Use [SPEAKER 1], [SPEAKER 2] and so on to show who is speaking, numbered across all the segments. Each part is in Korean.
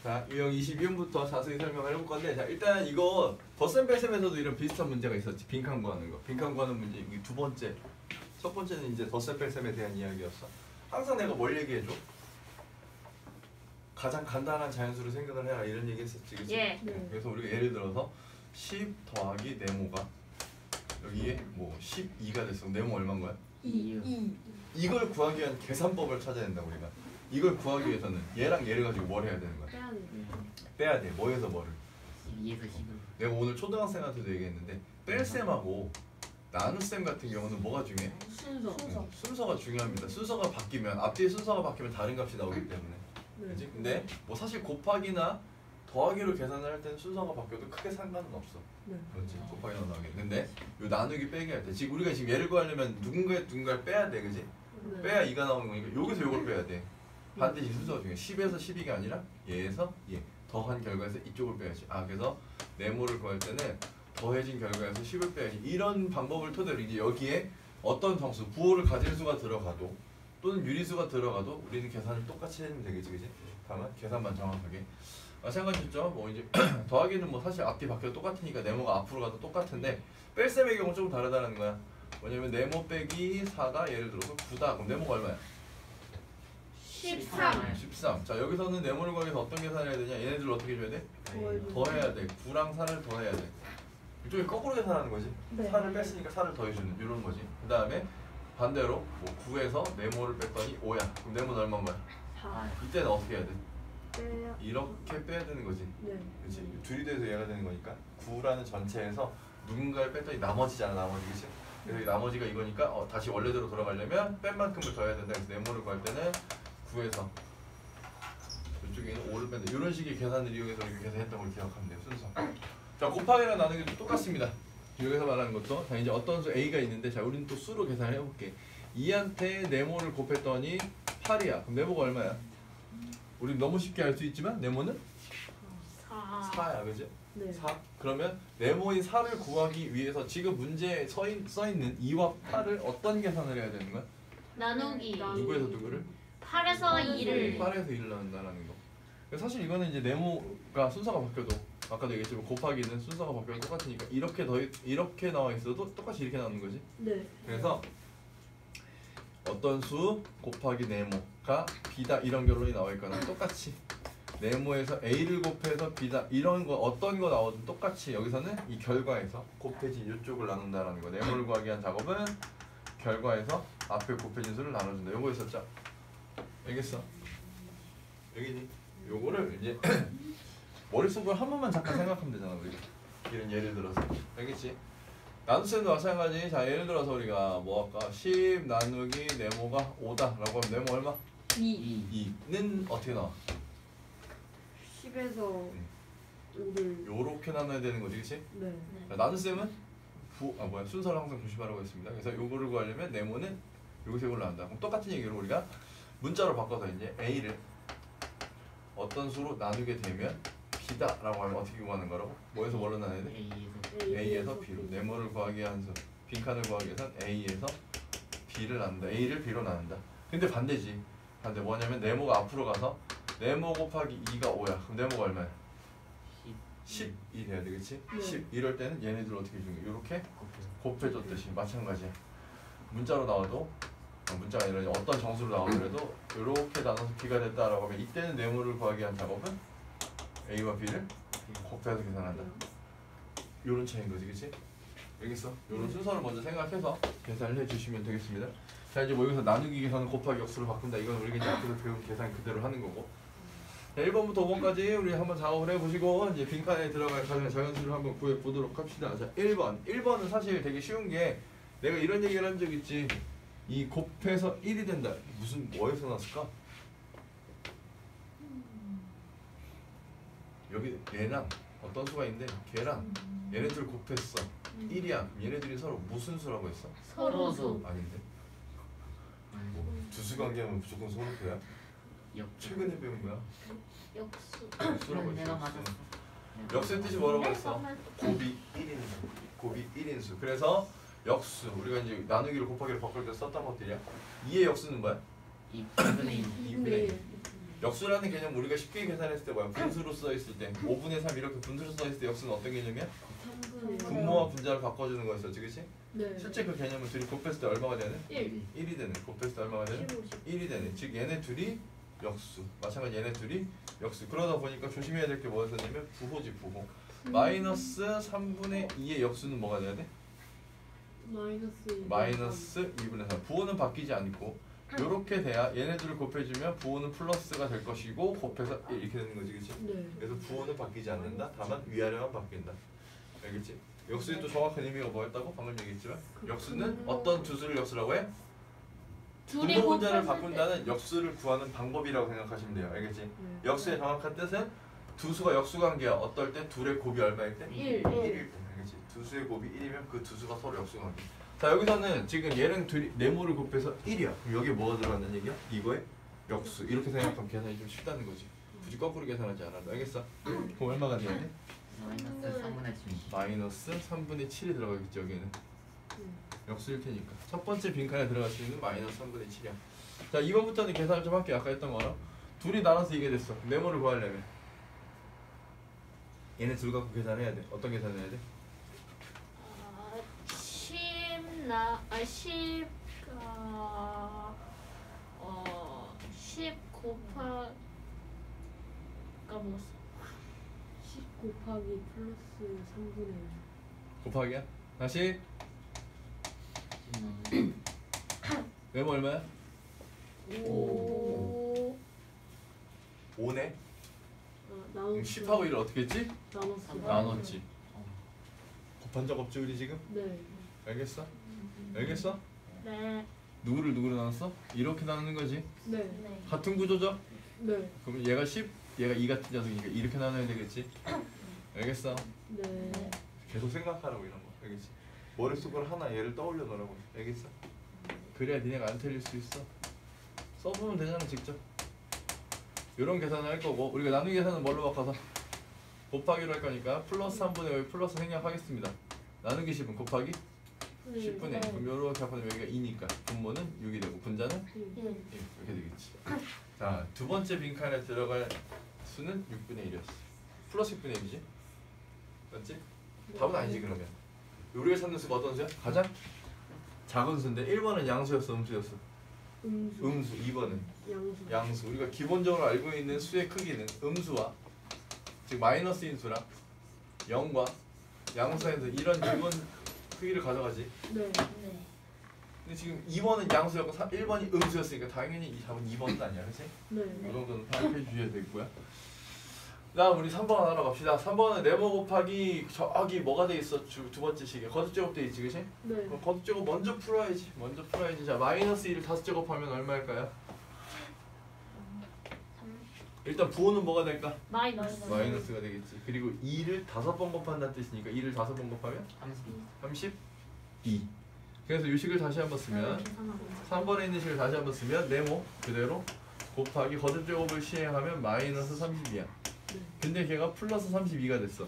[SPEAKER 1] 자, 유형 22형부터 자세히 설명을 해볼 건데, 자, 일단 이거 덧셈 뺄셈에서도 이런 비슷한 문제가 있었지. 빈칸 구하는 거. 빈칸 구하는 문제. 이게 두 번째. 첫 번째는 이제 덧셈 뺄셈에 대한 이야기였어. 항상 내가 뭘 얘기해줘? 가장 간단한 자연수를 생각을 해라 이런 얘기 했었지, 그치?
[SPEAKER 2] 예.
[SPEAKER 3] 네.
[SPEAKER 1] 그래서 우리가 예를 들어서 10 더하기 네모가 여기에 뭐 12가 됐어. 네모 얼마인 거야?
[SPEAKER 3] 2.
[SPEAKER 1] 이걸 구하기 위한 계산법을 찾아야 된다 우리가. 이걸 구하기 위해서는 얘랑 얘를 가지고 뭘 해야 되는 거야?
[SPEAKER 3] 빼야 돼.
[SPEAKER 1] 빼야 돼. 뭐에서 뭐를?
[SPEAKER 4] 2에서 10을.
[SPEAKER 1] 내가 오늘 초등학생한테도 얘기했는데 뺄셈하고 나눗셈 같은 경우는 뭐가 중요해?
[SPEAKER 3] 순서.
[SPEAKER 1] 순서가 중요합니다. 순서가 바뀌면 앞뒤 순서가 바뀌면 다른 값이 나오기 때문에.
[SPEAKER 3] 네.
[SPEAKER 1] 그렇지? 근데 뭐 사실 곱하기나 더하기로 계산을 할 때는 순서가 바뀌어도 크게 상관은 없어.
[SPEAKER 3] 네.
[SPEAKER 1] 그렇지? 곱하기나 더하기. 근데 요 나누기 빼기 할 때 지금 우리가 지금 얘를 구하려면 누군가를 빼야 돼, 그렇지?
[SPEAKER 3] 네.
[SPEAKER 1] 빼야 2가 나오는 거니까 여기서 요걸 빼야 돼. 반드시 순서가 중요해. 10에서 12가 아니라 얘에서 얘 더한 결과에서 이쪽을 빼야지. 아, 그래서 네모를 구할 때는 더해진 결과에서 10을 빼야지. 이런 방법을 토대로 이제 여기에 어떤 정수, 부호를 가질 수가 들어가도 또는 유리수가 들어가도 우리는 계산을 똑같이 해주면 되겠지, 그지? 다만 계산만 정확하게. 마찬가지죠. 뭐 이제 더하기는 뭐 사실 앞뒤 바뀌어도 똑같으니까 네모가 앞으로 가도 똑같은데 뺄셈의 경우 좀 다르다는 거야. 뭐냐면 네모 빼기 4가 예를 들어서 9다. 그럼 네모가 얼마야?
[SPEAKER 2] 13.
[SPEAKER 1] 13. 자, 여기서는 네모를 구하기 위해서 어떤 계산을 해야 되냐? 얘네들을 어떻게 해줘야 돼?
[SPEAKER 3] 더해줘야
[SPEAKER 1] 더해야 돼. 9랑 4를 더해야 돼. 이쪽에 거꾸로 계산하는 거지.
[SPEAKER 3] 네.
[SPEAKER 1] 4를 뺐으니까 4를 더해주는 이런 거지. 그 다음에 반대로 뭐 9에서 네모를 뺐더니 5야. 그럼 네모는 얼마인 거야?
[SPEAKER 3] 4.
[SPEAKER 1] 이때는 어떻게 해야 돼?
[SPEAKER 3] 빼야.
[SPEAKER 1] 이렇게 빼야 되는 거지.
[SPEAKER 3] 네.
[SPEAKER 1] 그렇지? 둘이 돼서 얘가 되는 거니까 9라는 전체에서 누군가를 뺐더니 나머지잖아, 나머지. 그치? 그래서 이 나머지가 이거니까 다시 원래대로 돌아가려면 뺀 만큼을 더해야 된다. 그래서 네모를 구할 때는 9에서 이쪽에 있는 5를 뺀다. 이런 식의 계산을 이용해서 이렇게 계산했던 걸 기억하면 돼요. 순서. 자, 곱하기랑 나누기도 똑같습니다. 여기서 말하는 것도 자, 이제 어떤 수 A가 있는데, 자, 우리는 또 수로 계산을 해볼게. 2한테 네모를 곱했더니 8이야. 그럼 네모가 얼마야? 우리 너무 쉽게 알 수 있지만 네모는 4야, 그지?
[SPEAKER 3] 네.
[SPEAKER 1] 4. 그러면 네모인 4를 구하기 위해서 지금 문제에 써있는 2와 8을 어떤 계산을 해야 되는 거야?
[SPEAKER 2] 나누기.
[SPEAKER 1] 누구에서 누구를?
[SPEAKER 2] 8에서 2를.
[SPEAKER 1] 8에서 1을 나눈다는 거. 사실 이거는 이제 네모가 순서가 바뀌어도 아까도 얘기했지만 곱하기는 순서가 바뀌어도 똑같으니까 이렇게 나와 있어도 똑같이 이렇게 나오는 거지.
[SPEAKER 3] 네.
[SPEAKER 1] 그래서 어떤 수 곱하기 네모가 b다 이런 결론이 나와 있거나 똑같이 네모에서 a를 곱해서 b다 이런 거 어떤 거 나오든 똑같이 여기서는 이 결과에서 곱해진 이쪽을 나눈다라는 거. 네모를 구하기 위한 작업은 결과에서 앞에 곱해진 수를 나눠준다. 요거 있었죠? 알겠어? 여기니? 요거를 이제 머릿속으로 한 번만 잠깐 생각하면 되잖아 우리가. 이런 예를 들어서. 알겠지? 나눗셈도 마찬가지. 자, 예를 들어서 우리가 뭐 할까? 10 나누기 네모가 5다 라고 하면 네모 얼마?
[SPEAKER 3] 2.
[SPEAKER 1] 2는 어떻게 나와?
[SPEAKER 3] 10에서 5를.
[SPEAKER 1] 요렇게 나눠야 되는 거지, 그치?
[SPEAKER 3] 네.
[SPEAKER 1] 자, 나눗셈은 순서를 항상 조심하라고 했습니다. 그래서 요거를 구하려면 네모는 여기서 이걸 나온다. 그럼 똑같은 얘기로 우리가 문자로 바꿔서 이제 a를 어떤 수로 나누게 되면 b다 라고 하면 어떻게 구하는 거라고? 뭐에서 뭘로 나눠야 돼? a에서 b로. 네모를 구하기 위한 수, 빈칸을 구하기 위해선 a에서 b를 나눈다. a를 b로 나눈다. 근데 반대지. 반대 뭐냐면 네모가 앞으로 가서 네모 곱하기 2가 5야. 그럼 네모가 얼마야? 10이 돼야 되겠지?
[SPEAKER 3] 네.
[SPEAKER 1] 10 이럴 때는 얘네들 어떻게 주는 거야? 이렇게 곱해줬듯이 마찬가지야. 문자로 나와도 문자가 아니라 어떤 정수로 나오더라도 이렇게 나눠서 b가 됐다라고 하면 이때는 네모를 구하기 위한 작업은 a와 b를 곱해서 계산한다. 요런 차이인 거지, 그치? 알겠어? 요런 순서를 먼저 생각해서 계산을 해주시면 되겠습니다. 자, 이제 뭐 여기서 나누기 계산은 곱하기 역수로 바꾼다. 이건 우리가 이제 앞에서 배운 계산 그대로 하는 거고. 자, 1번부터 5번까지 우리 한번 작업을 해보시고 이제 빈칸에 들어갈 가장 자연수를 한번 구해보도록 합시다. 자, 1번은 사실 되게 쉬운 게 내가 이런 얘기를 한 적 있지. 이 곱해서 1이 된다. 무슨 뭐에서 났을까? 여기 얘랑 어떤 수가 있는데 걔랑 얘네들 곱했어. 1이야. 얘네들이 서로 무슨 수라고 했어?
[SPEAKER 2] 서로수.
[SPEAKER 1] 아닌데? 뭐, 두수관계하면 무조건 서로수야? 최근에 배운 거야?
[SPEAKER 2] 역수.
[SPEAKER 1] 역수라고
[SPEAKER 4] 내가
[SPEAKER 1] 했어.
[SPEAKER 4] 맞았어.
[SPEAKER 1] 역수의 뜻이 뭐라고 했어? 곱이 1인수. 곱이 1인수. 그래서 역수. 우리가 이제 나누기를 곱하기를 바꿀 때 썼던 것들이야. 2의 역수는 뭐야?
[SPEAKER 4] 2분의 1.
[SPEAKER 1] 2분의 1. 역수라는 개념 우리가 쉽게 계산했을 때 뭐야? 분수로 써 있을 때 5분의 3 이렇게 분수로 써 있을 때 역수는 어떤 개념이야?
[SPEAKER 3] 3분의
[SPEAKER 1] 분모와 분자를 바꿔주는 거였었지, 그치?
[SPEAKER 3] 네.
[SPEAKER 1] 실제 그 개념을 둘이 곱했을 때 얼마가 되는?
[SPEAKER 3] 1.
[SPEAKER 1] 1이 되는. 곱했을 때 얼마가 되는?
[SPEAKER 3] 15.
[SPEAKER 1] 1이 되는. 즉 얘네 둘이 역수. 마찬가지 얘네 둘이 역수. 그러다 보니까 조심해야 될 게 뭐였었냐면 부호지, 부호. 마이너스 3분의 2의 역수는 뭐가 돼야 돼? 마이너스 2분의 3. 부호는 바뀌지 않고 요렇게 돼야 얘네들을 곱해주면 부호는 플러스가 될 것이고 곱해서 1 이렇게 되는 거지, 그치?
[SPEAKER 3] 네.
[SPEAKER 1] 그래서 부호는 바뀌지 않는다. 다만 위아래만 바뀐다. 알겠지? 역수의 또 정확한 의미가 뭐였다고? 방금 얘기했지만 역수는 어떤 두 수를 역수라고 해?
[SPEAKER 2] 둘이
[SPEAKER 1] 분모 분자를
[SPEAKER 2] 곱했을
[SPEAKER 1] 바꾼다는 역수를 구하는 방법이라고 생각하시면 돼요. 알겠지?
[SPEAKER 3] 네.
[SPEAKER 1] 역수의 정확한 뜻은 두 수가 역수 관계야. 어떨 때? 둘의 곱이 얼마일 때?
[SPEAKER 3] 1.
[SPEAKER 1] 1일 때. 알겠지? 두 수의 곱이 1이면 그 두 수가 서로 역수 관계. 자, 여기서는 지금 얘랑 둘이 네모를 곱해서 1이야. 그럼 여기에 뭐가 들어간다는 얘기야? 이거에 역수. 이렇게 생각하면 계산이 좀 쉽다는 거지. 굳이 거꾸로 계산하지 않아도. 알겠어? 그럼 얼마가 돼야 돼?
[SPEAKER 4] 마이너스 3분의 7.
[SPEAKER 1] 마이너스 3분의 7이 들어가겠지, 여기는. 역수일 테니까. 첫 번째 빈칸에 들어갈 수 있는 마이너스 3분의 7이야. 자, 이번부터는 계산을 좀 할게요. 아까 했던 거랑. 둘이 나눠서 이게 됐어. 네모를 구하려면. 얘네 둘 갖고 계산해야 돼. 어떤 계산을 해야 돼?
[SPEAKER 2] 10 곱하 까먹었어.
[SPEAKER 3] 10 곱하기 플러스 3분의 1.
[SPEAKER 1] 곱하기야? 다시. 네모 얼마야?
[SPEAKER 2] 5
[SPEAKER 1] 5네?
[SPEAKER 3] 나눴어.
[SPEAKER 1] 10하고 1을 어떻게 했지?
[SPEAKER 3] 나눴어.
[SPEAKER 1] 나눴지. 곱한 적 없지 우리 지금?
[SPEAKER 3] 네.
[SPEAKER 1] 알겠어? 알겠어?
[SPEAKER 2] 네.
[SPEAKER 1] 누구를 나눴어? 이렇게 나누는 거지.
[SPEAKER 3] 네.
[SPEAKER 2] 네.
[SPEAKER 1] 같은 구조죠?
[SPEAKER 3] 네.
[SPEAKER 1] 그럼 얘가 10, 얘가 2 같은 녀석이니까 이렇게 나눠야 되겠지? 알겠어?
[SPEAKER 3] 네.
[SPEAKER 1] 계속 생각하라고 이런 거. 알겠지? 머릿속으로 하나 얘를 떠올려 놓으라고. 알겠어? 그래야 니네가 안 틀릴 수 있어. 써보면 되잖아 직접. 이런 계산을 할 거고 우리가 나누기 계산은 뭘로 바꿔서? 곱하기로 할 거니까 플러스 3분의 5 플러스 생략하겠습니다. 나누기 10은 곱하기 10분의 1. 그럼 이렇게 합하면 여기가 2니까 분모는 6이 되고 분자는 1 이렇게 되겠지. 자, 두 번째 빈칸에 들어갈 수는 6분의 1이었어. 플러스 6분의 1이지? 맞지? 답은 아니지 그러면. 우리가 찾는 수가 어떤 수야? 가장 작은 수인데 1번은 양수였어 음수였어?
[SPEAKER 3] 음수.
[SPEAKER 1] 음수. 2번은
[SPEAKER 3] 양수.
[SPEAKER 1] 양수. 우리가 기본적으로 알고 있는 수의 크기는 음수와 즉 마이너스인 수랑 0과 양수 사이에서 이런 기본 크기를 가져가지.
[SPEAKER 3] 네.
[SPEAKER 2] 네.
[SPEAKER 1] 근데 지금 2번은 양수였고 1번이 음수였으니까 당연히 이 답은 2번은 아니야, 그렇지?
[SPEAKER 3] 네.
[SPEAKER 1] 이 정도는 파악해 주셔야 되고요. 그다음 우리 3번 하나 갑시다. 3번은 네모 곱하기 저기 뭐가 돼 있어? 두 번째 식에 거듭 제곱 돼 있지, 그렇지?
[SPEAKER 3] 네.
[SPEAKER 1] 그럼 거듭 제곱 먼저 풀어야지. 자, 마이너스 1을 다섯 제곱하면 얼마일까요? 일단 부호는 뭐가 될까?
[SPEAKER 2] 마이너스.
[SPEAKER 1] 마이너스가 되겠지. 그리고 2를 5번 곱한다는 뜻이니까 2를 5번 곱하면 32. 그래서 이 식을 다시 한번 쓰면 3번에 있는 식을 다시 한번 쓰면 네모 그대로 곱하기 거듭 제곱을 시행하면 마이너스 32야. 근데 걔가 플러스 32가 됐어.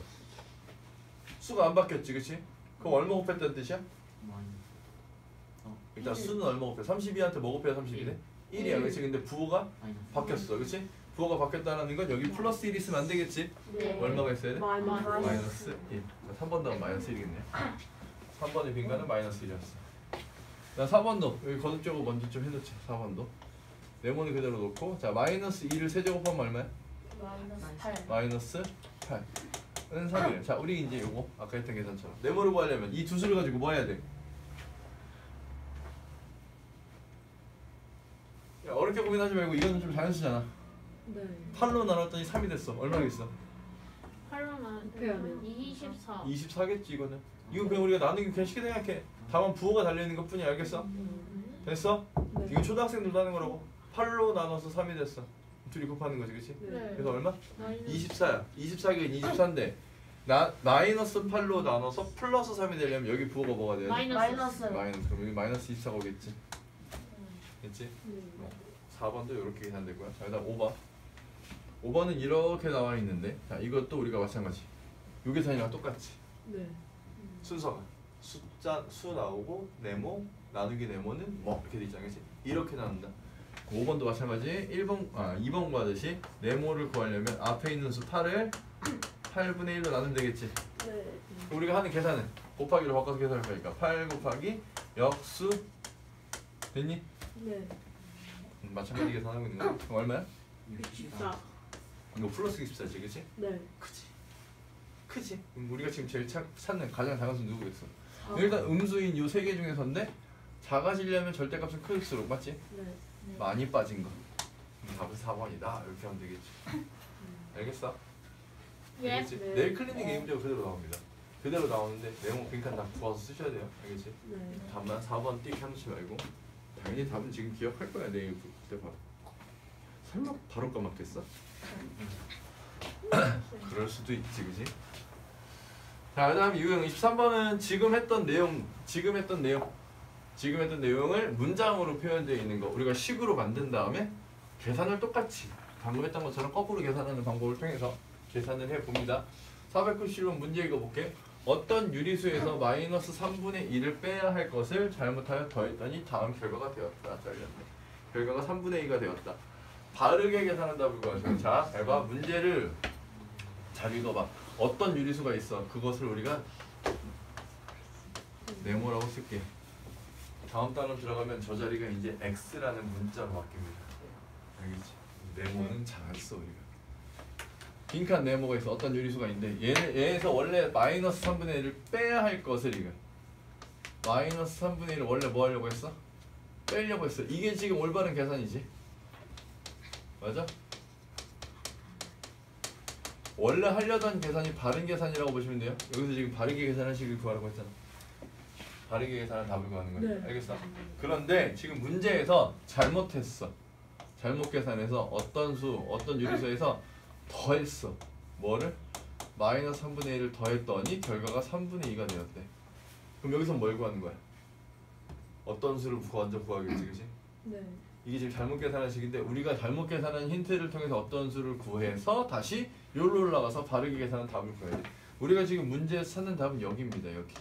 [SPEAKER 1] 수가 안 바뀌었지, 그치? 그럼 얼마 곱했다는 뜻이야? 일단 수는 얼마 곱해? 32한테 뭐 곱해야 32네? 1이야, 그치? 근데 부호가 바뀌었어, 그치? 부호가 바뀌었다는 건 여기 플러스 1 있으면 안 되겠지?
[SPEAKER 2] 네.
[SPEAKER 1] 얼마가 있어야 돼?
[SPEAKER 3] 마이너스.
[SPEAKER 1] 1. 3번 다음 마이너스 1이겠네. 3번의 빈칸은 마이너스 1이었어. 자, 4번도 여기 거듭 제곱 먼저 좀 해놓자. 4번도 네모는 그대로 놓고 자 마이너스 2를 세제곱하면 얼마야?
[SPEAKER 2] 마이너스 8.
[SPEAKER 1] 마이너스 8은 3이에요. 자 우리 이제 요거 아까 했던 계산처럼 네모를 구하려면 이 두 수를 가지고 뭐 해야 돼? 야, 어렵게 고민하지 말고 이거는 좀 자연수잖아.
[SPEAKER 3] 네.
[SPEAKER 1] 8로 나눴더니 3이 됐어. 얼마겠어?
[SPEAKER 2] 8로는
[SPEAKER 3] 곱해야 돼요.
[SPEAKER 2] 24.
[SPEAKER 1] 24겠지 이거는. 이거 그냥 우리가 나누기 그냥 쉽게 생각해. 다만 부호가 달려있는 것 뿐이야. 알겠어? 됐어?
[SPEAKER 3] 네.
[SPEAKER 1] 이거 초등학생들도 하는 거라고. 8로 나눠서 3이 됐어. 둘이 곱하는 거지, 그렇지?
[SPEAKER 3] 네.
[SPEAKER 1] 그래서 얼마?
[SPEAKER 2] 마이너스
[SPEAKER 1] 24야. 24가 24인데 마이너스 8로 나눠서 플러스 3이 되려면 여기 부호가 뭐가 돼야 돼?
[SPEAKER 2] 마이너스.
[SPEAKER 1] 마이너스. 그럼 여기 마이너스 24가 오겠지. 됐지?
[SPEAKER 3] 네.
[SPEAKER 1] 4번도 이렇게 계산되고요. 자, 그다음 5번. 5번은 이렇게 나와 있는데 자, 이것도 우리가 마찬가지. 요 계산이랑 똑같지.
[SPEAKER 3] 네.
[SPEAKER 1] 순서가 수 나오고 네모 나누기 네모는 뭐 이렇게 돼 있잖아, 그렇지? 이렇게 나눈다. 5번도 마찬가지 2번과 같이 네모를 구하려면 앞에 있는 수 8을 8분의 1로 나누면 되겠지.
[SPEAKER 3] 네.
[SPEAKER 1] 우리가 하는 계산은 곱하기로 바꿔서 계산할 거니까 8 곱하기 역수 됐니?
[SPEAKER 3] 네.
[SPEAKER 1] 마찬가지 계산하고 있는 거야. 그럼 얼마야?
[SPEAKER 3] 64.
[SPEAKER 1] 이거 플러스 64지 그치?
[SPEAKER 3] 네.
[SPEAKER 1] 크지? 그럼 우리가 지금 제일 찾는 가장 작은 수 누구겠어?
[SPEAKER 3] 아,
[SPEAKER 1] 일단 음수인 요 세 개 중에서인데 작아지려면 절대값은 클수록 맞지?
[SPEAKER 3] 네.
[SPEAKER 1] 많이 빠진 거. 답은 4번이다 이렇게 하면 되겠지. 알겠어?
[SPEAKER 2] 예.
[SPEAKER 1] 알겠지?
[SPEAKER 3] 네.
[SPEAKER 1] 내일 클리닉 A 문제가 그대로 나옵니다. 그대로 나오는데 네모 빈칸 다 구워서 쓰셔야 돼요. 알겠지?
[SPEAKER 3] 네.
[SPEAKER 1] 답만 4번 띡 해놓지 말고 당연히 답은 지금 기억할 거야. 내일 그때 바로. 설마 바로 까먹겠어? 그럴 수도 있지, 그지? 자, 그다음 유형 23번은 지금 했던 내용을 문장으로 표현되어 있는 거 우리가 식으로 만든 다음에 계산을 똑같이 방금 했던 것처럼 거꾸로 계산하는 방법을 통해서 계산을 해봅니다. 491번 문제 읽어볼게. 어떤 유리수에서 마이너스 3분의 1을 빼야 할 것을 잘못하여 더했더니 다음 결과가 되었다. 잘렸네. 결과가 3분의 2가 되었다. 바르게 계산한다 불과하죠. 자, 잘 봐. 문제를 잘 읽어봐. 어떤 유리수가 있어. 그것을 우리가 네모라고 쓸게. 다음 단어 들어가면 저 자리가 이제 x라는 문자로 바뀝니다. 알겠지? 네모는 잘 써 우리가. 빈칸 네모가 있어. 어떤 유리수가 있는데 얘에서 원래 마이너스 3분의 1을 빼야 할 것을 이거 마이너스 3분의 1을 원래 뭐 하려고 했어? 빼려고 했어. 이게 지금 올바른 계산이지. 맞아? 원래 하려던 계산이 바른 계산이라고 보시면 돼요. 여기서 지금 바르게 계산하시길 구하라고 했잖아. 바르게 계산한 답을 구하는 거야.
[SPEAKER 3] 네.
[SPEAKER 1] 알겠어? 그런데 지금 문제에서 잘못했어. 잘못 계산해서 어떤 유리수에서 더했어. 뭐를? 마이너스 3분의 1을 더했더니 결과가 3분의 2가 되었대. 그럼 여기서 뭘 구하는 거야? 어떤 수를 먼저 구하겠지, 그치?
[SPEAKER 3] 네.
[SPEAKER 1] 이게 지금 잘못 계산한 식인데 우리가 잘못 계산한 힌트를 통해서 어떤 수를 구해서 다시 여기로 올라가서 바르게 계산한 답을 구해야 돼. 우리가 지금 문제에서 찾는 답은 여기입니다. 여기.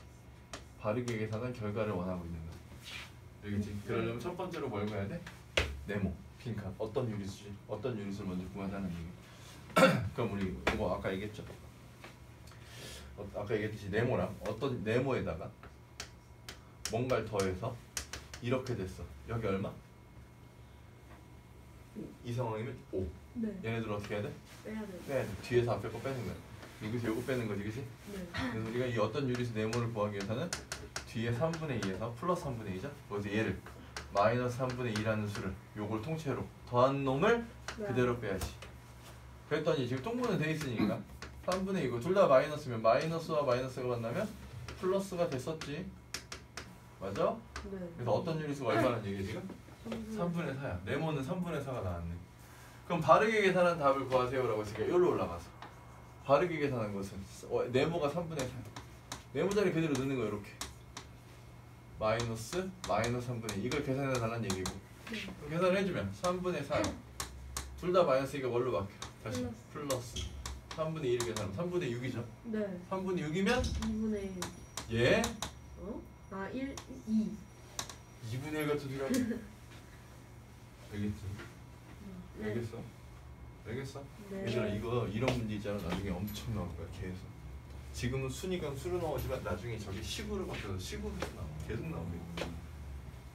[SPEAKER 1] 바르게 계산한 결과를 원하고 있는 거야. 알겠지? 그러려면 첫 번째로 뭘 구해야 돼? 네모, 빈칸. 어떤 유리수지? 어떤 유리수를 먼저 구하자는 얘기. 그럼 우리 이거 아까 얘기했죠? 아까 얘기했듯이 네모랑 어떤 네모에다가 뭔가를 더해서 이렇게 됐어. 여기 얼마? 이 상황이면 5.
[SPEAKER 3] 네.
[SPEAKER 1] 얘네들 어떻게 해야 돼?
[SPEAKER 3] 빼야 돼.
[SPEAKER 1] 빼야 돼. 뒤에서 앞에 거 빼는 거야. 여기서 요거 빼는 거지, 그치?
[SPEAKER 3] 네.
[SPEAKER 1] 그래서 우리가 이 어떤 유리수 네모를 구하기 위해서는 뒤에 3분의 2에서 플러스 3분의 2죠? 그래서 얘를 마이너스 3분의 2라는 수를 요걸 통째로 더한 놈을
[SPEAKER 3] 네.
[SPEAKER 1] 그대로 빼야지. 그랬더니 지금 통분은 돼 있으니까 3분의 2고 둘 다 마이너스면 마이너스와 마이너스가 만나면 플러스가 됐었지. 맞아?
[SPEAKER 3] 네.
[SPEAKER 1] 그래서 어떤 유리수가 얼마나 얘기해 지금? 3분의 4야. 네모는 3분의 4가 나왔네. 그럼 바르게 계산한 답을 구하세요라고 했으니까 여기로 올라가서 바르게 계산한 것은 네모가 3분의 4야. 네모 자리 그대로 넣는 거야. 이렇게 마이너스 3분의 2 이걸 계산해 달라는 얘기고. 그럼 계산을 해주면 3분의 4야. 둘 다 마이너스니까 뭘로 바뀌어? 다시 플러스 3분의 1을 계산하면 3분의 6이죠.
[SPEAKER 3] 네.
[SPEAKER 1] 3분의 6이면
[SPEAKER 3] 2분의 1.
[SPEAKER 1] 얘
[SPEAKER 3] 어? 아, 1, 2.
[SPEAKER 1] 2분의 1 같은 소리 하지. 알겠지?
[SPEAKER 3] 네.
[SPEAKER 1] 알겠어? 알겠어?
[SPEAKER 3] 네.
[SPEAKER 1] 얘들아 이거 이런 문제 있잖아. 나중에 엄청 나올 거야. 계속. 지금은 순위가 수로 나오지만 나중에 저게 식으로 바뀌어서 식으로 나와. 계속 나옵니다.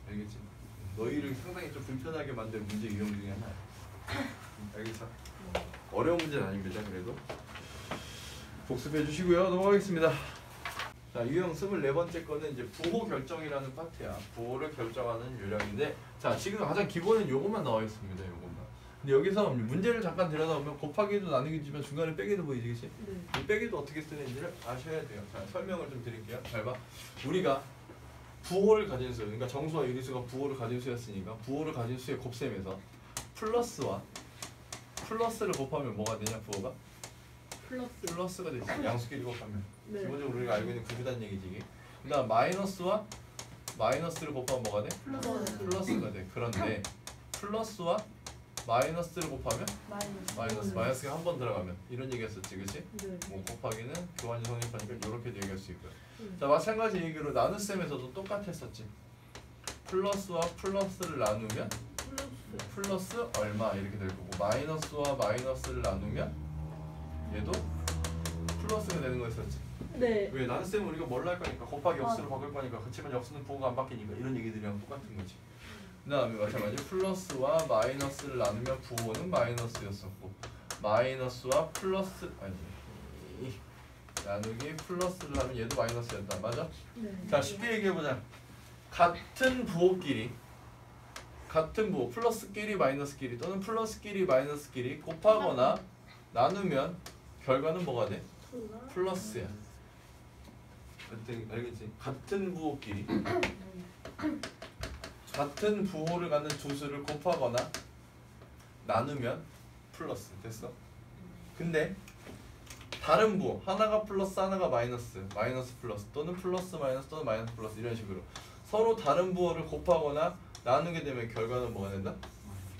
[SPEAKER 1] 알겠지? 너희를 상당히 좀 불편하게 만든 문제 유형 중에 하나야. 알겠어? 어려운 문제는 아닙니다. 그래도 복습해 주시고요. 넘어가겠습니다. 자, 유형 24번째 거는 이제 부호 결정이라는 파트야. 부호를 결정하는 요령인데, 자, 지금 가장 기본은 요것만 나와 있습니다. 요것만. 근데 여기서 문제를 잠깐 들여다보면 곱하기도 나누기지만 중간에 빼기도 보이지, 그치?
[SPEAKER 3] 네.
[SPEAKER 1] 이 빼기도 어떻게 쓰는지를 아셔야 돼요. 자, 설명을 좀 드릴게요. 잘 봐. 우리가 부호를 가진 수, 그러니까 정수와 유리수가 부호를 가진 수였으니까 부호를 가진 수의 곱셈에서 플러스를 곱하면 뭐가 되냐, 부호가? 플러스가 되지. 양수끼리 곱하면.
[SPEAKER 3] 네.
[SPEAKER 1] 기본적으로 우리가 알고 있는 구구단 얘기지 이게. 그다음 마이너스와 마이너스를 곱하면 뭐가 돼? 플러스가 돼. 그런데 플러스와 마이너스를 곱하면 마이너스가 한 번 들어가면 이런 얘기했었지, 그렇지?
[SPEAKER 3] 네.
[SPEAKER 1] 뭐 곱하기는 교환이 성립하니까 이렇게 얘기할 수 있고요.
[SPEAKER 3] 네.
[SPEAKER 1] 자, 마찬가지 얘기로 나눗셈에서도 똑같았었지. 플러스와 플러스를 나누면 플러스 얼마 이렇게 될 거고 마이너스와 마이너스를 나누면 얘도 플러스가 되는 거였었지.
[SPEAKER 3] 네.
[SPEAKER 1] 왜? 나는 쌤 우리가 뭘 할 거니까 곱하기 역수로 바꿀 거니까 그치만 역수는 부호가 안 바뀌니까 이런 얘기들이랑 똑같은 거지. 그 다음에 마찬가지 플러스와 마이너스를 나누면 부호는 마이너스였었고 마이너스와 플러스 아니 나누기 플러스를 하면 얘도 마이너스였다. 맞아?
[SPEAKER 3] 네.
[SPEAKER 1] 자 쉽게 얘기해보자. 같은 부호끼리 같은 부호 플러스끼리 마이너스끼리 또는 플러스끼리 마이너스끼리 곱하거나 나누면 결과는 뭐가 돼? 플러스야. 알겠지? 같은 부호끼리 같은 부호를 갖는 두 수를 곱하거나 나누면 플러스 됐어? 근데 다른 부호 하나가 플러스 하나가 마이너스 마이너스 플러스 또는 플러스 마이너스 또는 마이너스 플러스 이런 식으로 서로 다른 부호를 곱하거나 나누게 되면 결과는 뭐가 된다?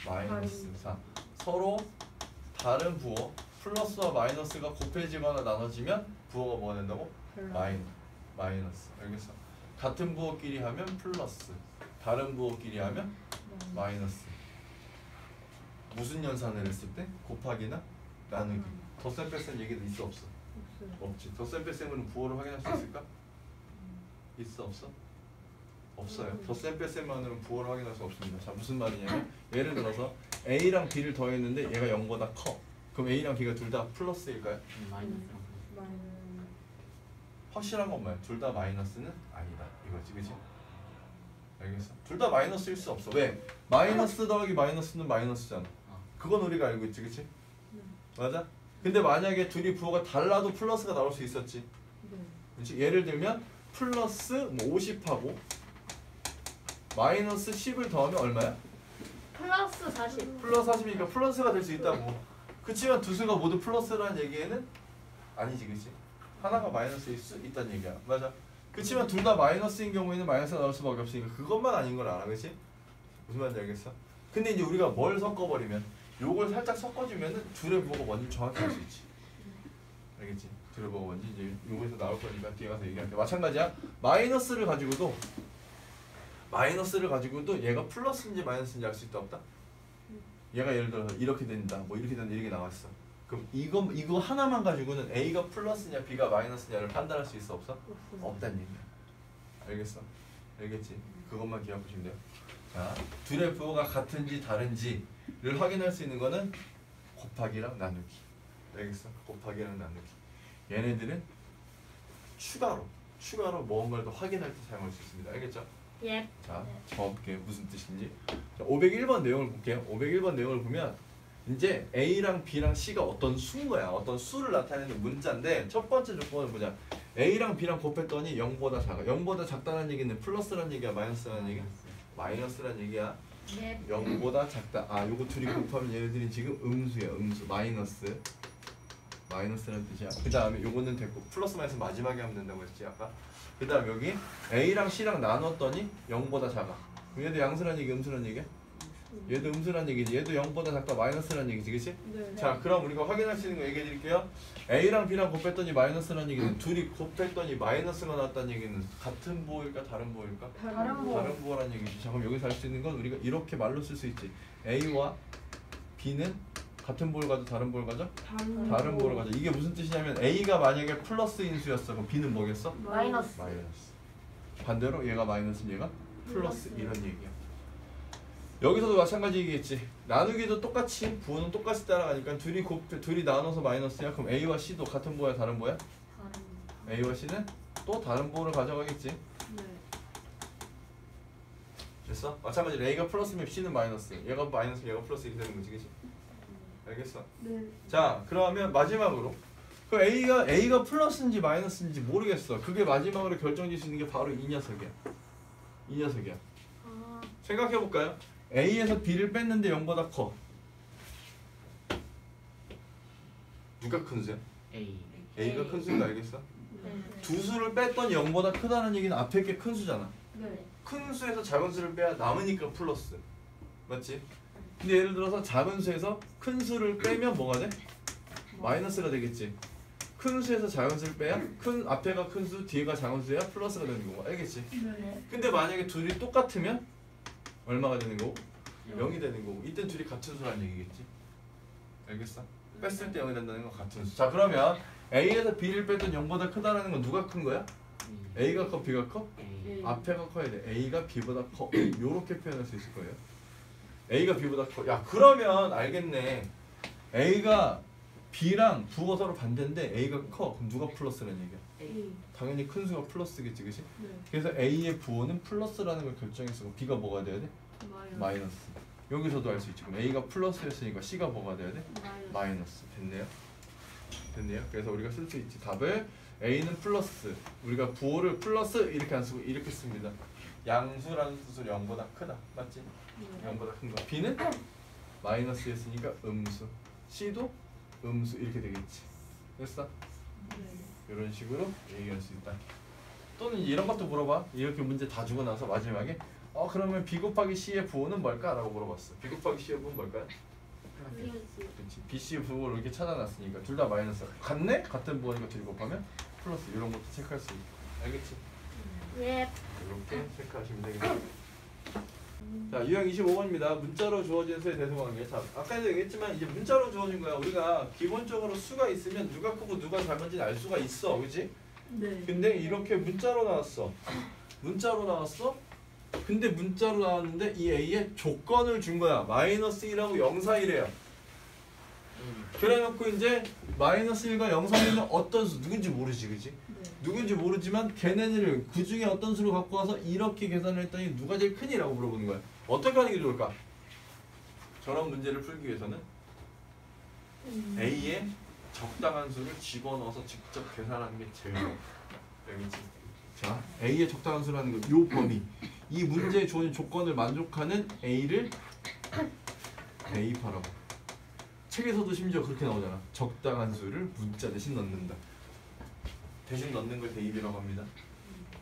[SPEAKER 1] 마이너스 4. 서로 다른 부호 플러스와 마이너스가 곱해지거나 나눠지면 부호가 뭐가 된다고? 마이너스. 알겠어? 같은 부호끼리 하면 플러스 다른 부호끼리 하면 마이너스. 무슨 연산을 했을 때? 곱하기나 나누기. 덧셈 뺄셈 얘기도 있어 없어? 없지. 덧셈 뺄셈으로 부호를 확인할 수 있을까? 있어 없어? 없어요. 덧셈 뺄셈만으로는 부호를 확인할 수 없습니다. 자 무슨 말이냐면 예를 들어서 A랑 B를 더했는데 얘가 0보다 커. 그럼 A랑 B가 둘 다 플러스일까요?
[SPEAKER 4] 마이너스랑
[SPEAKER 1] 확실한 건 뭐야? 둘 다 마이너스는 아니다. 이거지, 그치? 알겠어? 둘 다 마이너스일 수 없어. 왜? 마이너스 더하기 마이너스는 마이너스잖아. 그건 우리가 알고 있지, 그치? 맞아? 근데 만약에 둘이 부호가 달라도 플러스가 나올 수 있었지. 그치? 예를 들면 플러스 뭐 50하고 마이너스 10을 더하면 얼마야?
[SPEAKER 2] 플러스 40.
[SPEAKER 1] 플러스 40이니까 플러스가 될 수 있다고. 그치만 두 수가 모두 플러스라는 얘기에는 아니지, 그치? 하나가 마이너스일 수 있다는 얘기야. 맞아. 그치만 둘 다 마이너스인 경우에는 마이너스가 나올 수밖에 없으니까 그것만 아닌 걸 알아, 그치? 무슨 말인지 알겠어? 근데 이제 우리가 뭘 섞어버리면 요걸 살짝 섞어주면은 둘의 부호가 뭔지 정확히 알 수 있지. 알겠지? 둘의 부호가 뭔지 이제 요거에서 나올 거니까 뒤에 가서 얘기할게. 마찬가지야. 마이너스를 가지고도 얘가 플러스인지 마이너스인지 알 수 있다 없다? 얘가 예를 들어서 이렇게 된다, 뭐 이렇게 된다 이렇게 나왔어. 그럼 이거 하나만 가지고는 A가 플러스냐 B가 마이너스냐를 판단할 수 있어 없어? 없다는 얘기야. 알겠어? 알겠지? 그것만 기억하시면 돼요. 자, 둘의 부호가 같은지 다른지를 확인할 수 있는 거는 곱하기랑 나누기. 알겠어? 곱하기랑 나누기. 얘네들은 추가로 무언가를 더 확인할 때 사용할 수 있습니다. 알겠죠?
[SPEAKER 2] 예.
[SPEAKER 1] 자, 적어볼게요. 무슨 뜻인지. 자, 501번 내용을 볼게요. 501번 내용을 보면 이제 A랑 B랑 C가 어떤 수인 거야. 어떤 수를 나타내는 문자인데 첫 번째 조건은 뭐냐? A랑 B랑 곱했더니 0보다 작아. 0보다 작다는 얘기는 플러스라는 얘기야, 마이너스라는 얘기야? 마이너스라는 얘기야.
[SPEAKER 2] 예.
[SPEAKER 1] 0보다 작다. 아, 요거 둘이 곱하면 얘네들이 지금 음수야. 음수. 마이너스라는 뜻이야. 그 다음에 요거는 됐고 플러스 마이너스 마지막에 하면 된다고 했지 아까. 그 다음 여기 A랑 C랑 나눴더니 0보다 작아. 그럼 얘도 양수라는 얘기, 음수라는 얘기야? 얘도 음수라는 얘기지. 얘도 0보다 작다, 마이너스라는 얘기지, 그치?
[SPEAKER 3] 네.
[SPEAKER 1] 자, 그럼 우리가 확인할 수 있는 거 얘기해 드릴게요. A랑 B랑 곱했더니 마이너스라는 얘기는 둘이 곱했더니 마이너스가 나왔다는 얘기는 같은 부호일까 다른 부호일까?
[SPEAKER 3] 다른 부호.
[SPEAKER 1] 다른 부호라는 얘기지. 자, 그럼 여기서 알 수 있는 건 우리가 이렇게 말로 쓸 수 있지. A와 B는 같은 부호를 가져 다른 부호를 가져? 다른 부호를 가져. 이게 무슨 뜻이냐면 A가 만약에 플러스인 수였어. 그럼 B는 뭐겠어?
[SPEAKER 2] 마이너스.
[SPEAKER 1] 마이너스. 반대로 얘가 마이너스 얘가 플러스 이런 얘기야. 여기서도 마찬가지 얘기했지. 나누기도 똑같이 부호는 똑같이 따라가니까 둘이 나눠서 마이너스야. 그럼 A와 C도 같은 부호야 다른 부호야? A와 C는 또 다른 부호를 가져가겠지.
[SPEAKER 3] 네.
[SPEAKER 1] 됐어? 마찬가지로 A가 플러스면 C는 마이너스. 얘가 마이너스 얘가 플러스 이렇게 되는 거지, 그치? 알겠어?
[SPEAKER 3] 네.
[SPEAKER 1] 자, 그러면 마지막으로 그 A가 플러스인지 마이너스인지 모르겠어. 그게 마지막으로 결정질 수 있는 게 바로 이 녀석이야. 이 녀석이야.
[SPEAKER 2] 아,
[SPEAKER 1] 생각해 볼까요? A에서 B를 뺐는데 0보다 커. 누가 큰 수야? A가 큰 수인 거 알겠어?
[SPEAKER 2] 네.
[SPEAKER 1] 두 수를 뺐더니 0보다 크다는 얘기는 앞에 게 큰 수잖아.
[SPEAKER 3] 네.
[SPEAKER 1] 큰 수에서 작은 수를 빼야 남으니까 플러스. 맞지? 근데 예를 들어서 작은 수에서 큰 수를 빼면 뭐가 돼? 마이너스가 되겠지. 큰 수에서 작은 수를 빼야 앞에가 큰 수, 뒤에가 작은 수야 플러스가 되는 거고. 알겠지?
[SPEAKER 3] 네.
[SPEAKER 1] 근데 만약에 둘이 똑같으면 얼마가 되는 거고? 0이 되는 거고 이때 둘이 같은 수라는 얘기겠지. 알겠어? 뺐을 때 0이 된다는 건 같은 수. 자 그러면 A에서 B를 빼도 0보다 크다라는 건 누가 큰 거야? A가 커 B가 커?
[SPEAKER 3] A.
[SPEAKER 1] 앞에가 커야 돼. A가 B보다 커. 요렇게 표현할 수 있을 거예요. A가 B보다 커. 야 그러면 알겠네. A가 B랑 부호가 서로 반대인데 A가 커. 그럼 누가 플러스라는 얘기야?
[SPEAKER 3] A.
[SPEAKER 1] 당연히 큰 수가 플러스겠지, 그치?
[SPEAKER 3] 네.
[SPEAKER 1] 그래서 A의 부호는 플러스라는 걸 결정했어. B가 뭐가 돼야 돼? 마이너스. 여기서도 알 수 있지. 그럼 A가 플러스였으니까 C가 뭐가 돼야 돼? 마이너스. 됐네요. 됐네요. 그래서 우리가 쓸 수 있지. 답을 A는 플러스. 우리가 부호를 플러스 이렇게 안 쓰고 이렇게 씁니다. 양수라는 뜻은 0보다 크다. 맞지? 0보다 큰 거. B는 마이너스였으니까 음수. C도 음수 이렇게 되겠지. 됐어? 이런 식으로 얘기할 수 있다. 또는 이런 것도 물어봐. 이렇게 문제 다 주고 나서 마지막에 그러면 B 곱하기 C의 부호는 뭘까? 라고 물어봤어. B 곱하기 C의 부호는 뭘까요? 그렇지. BC의 부호를 이렇게 찾아놨으니까 둘 다 마이너스. 같네? 같은 부호니까 둘이 곱하면 플러스. 이런 것도 체크할 수 있고. 알겠지?
[SPEAKER 2] 예.
[SPEAKER 1] 이렇게 체크하시면 되겠습니다. 자, 유형 25번입니다. 문자로 주어진 수에 대해서 보는 게, 자, 아까도 얘기했지만 이제 문자로 주어진 거야. 우리가 기본적으로 수가 있으면 누가 크고 누가 작은지 알 수가 있어, 그렇지?
[SPEAKER 3] 네.
[SPEAKER 1] 근데 이렇게 문자로 나왔어. 문자로 나왔어. 근데 문자로 나왔는데 이 A에 조건을 준 거야. 마이너스 1하고 0 사이래요. 그래놓고 이제 마이너스 1과 0 사이는 어떤 수 누군지 모르지, 그렇지?
[SPEAKER 3] 네.
[SPEAKER 1] 누군지 모르지만 걔네들을 그 중에 어떤 수를 갖고 와서 이렇게 계산을 했더니 누가 제일 크니라고 물어보는 거야. 어떻게 하는 게 좋을까? 저런 문제를 풀기 위해서는 A에 적당한 수를 집어넣어서 직접 계산하는 게 제일 좋아. 알겠지? 자, A의 적당한 수라는 건 요 범위. 이 문제에 주어진 조건을 만족하는 A를 대입하라고. 책에서도 심지어 그렇게 나오잖아. 적당한 수를 문자 대신 넣는다. 대신 넣는 걸 대입이라고 합니다.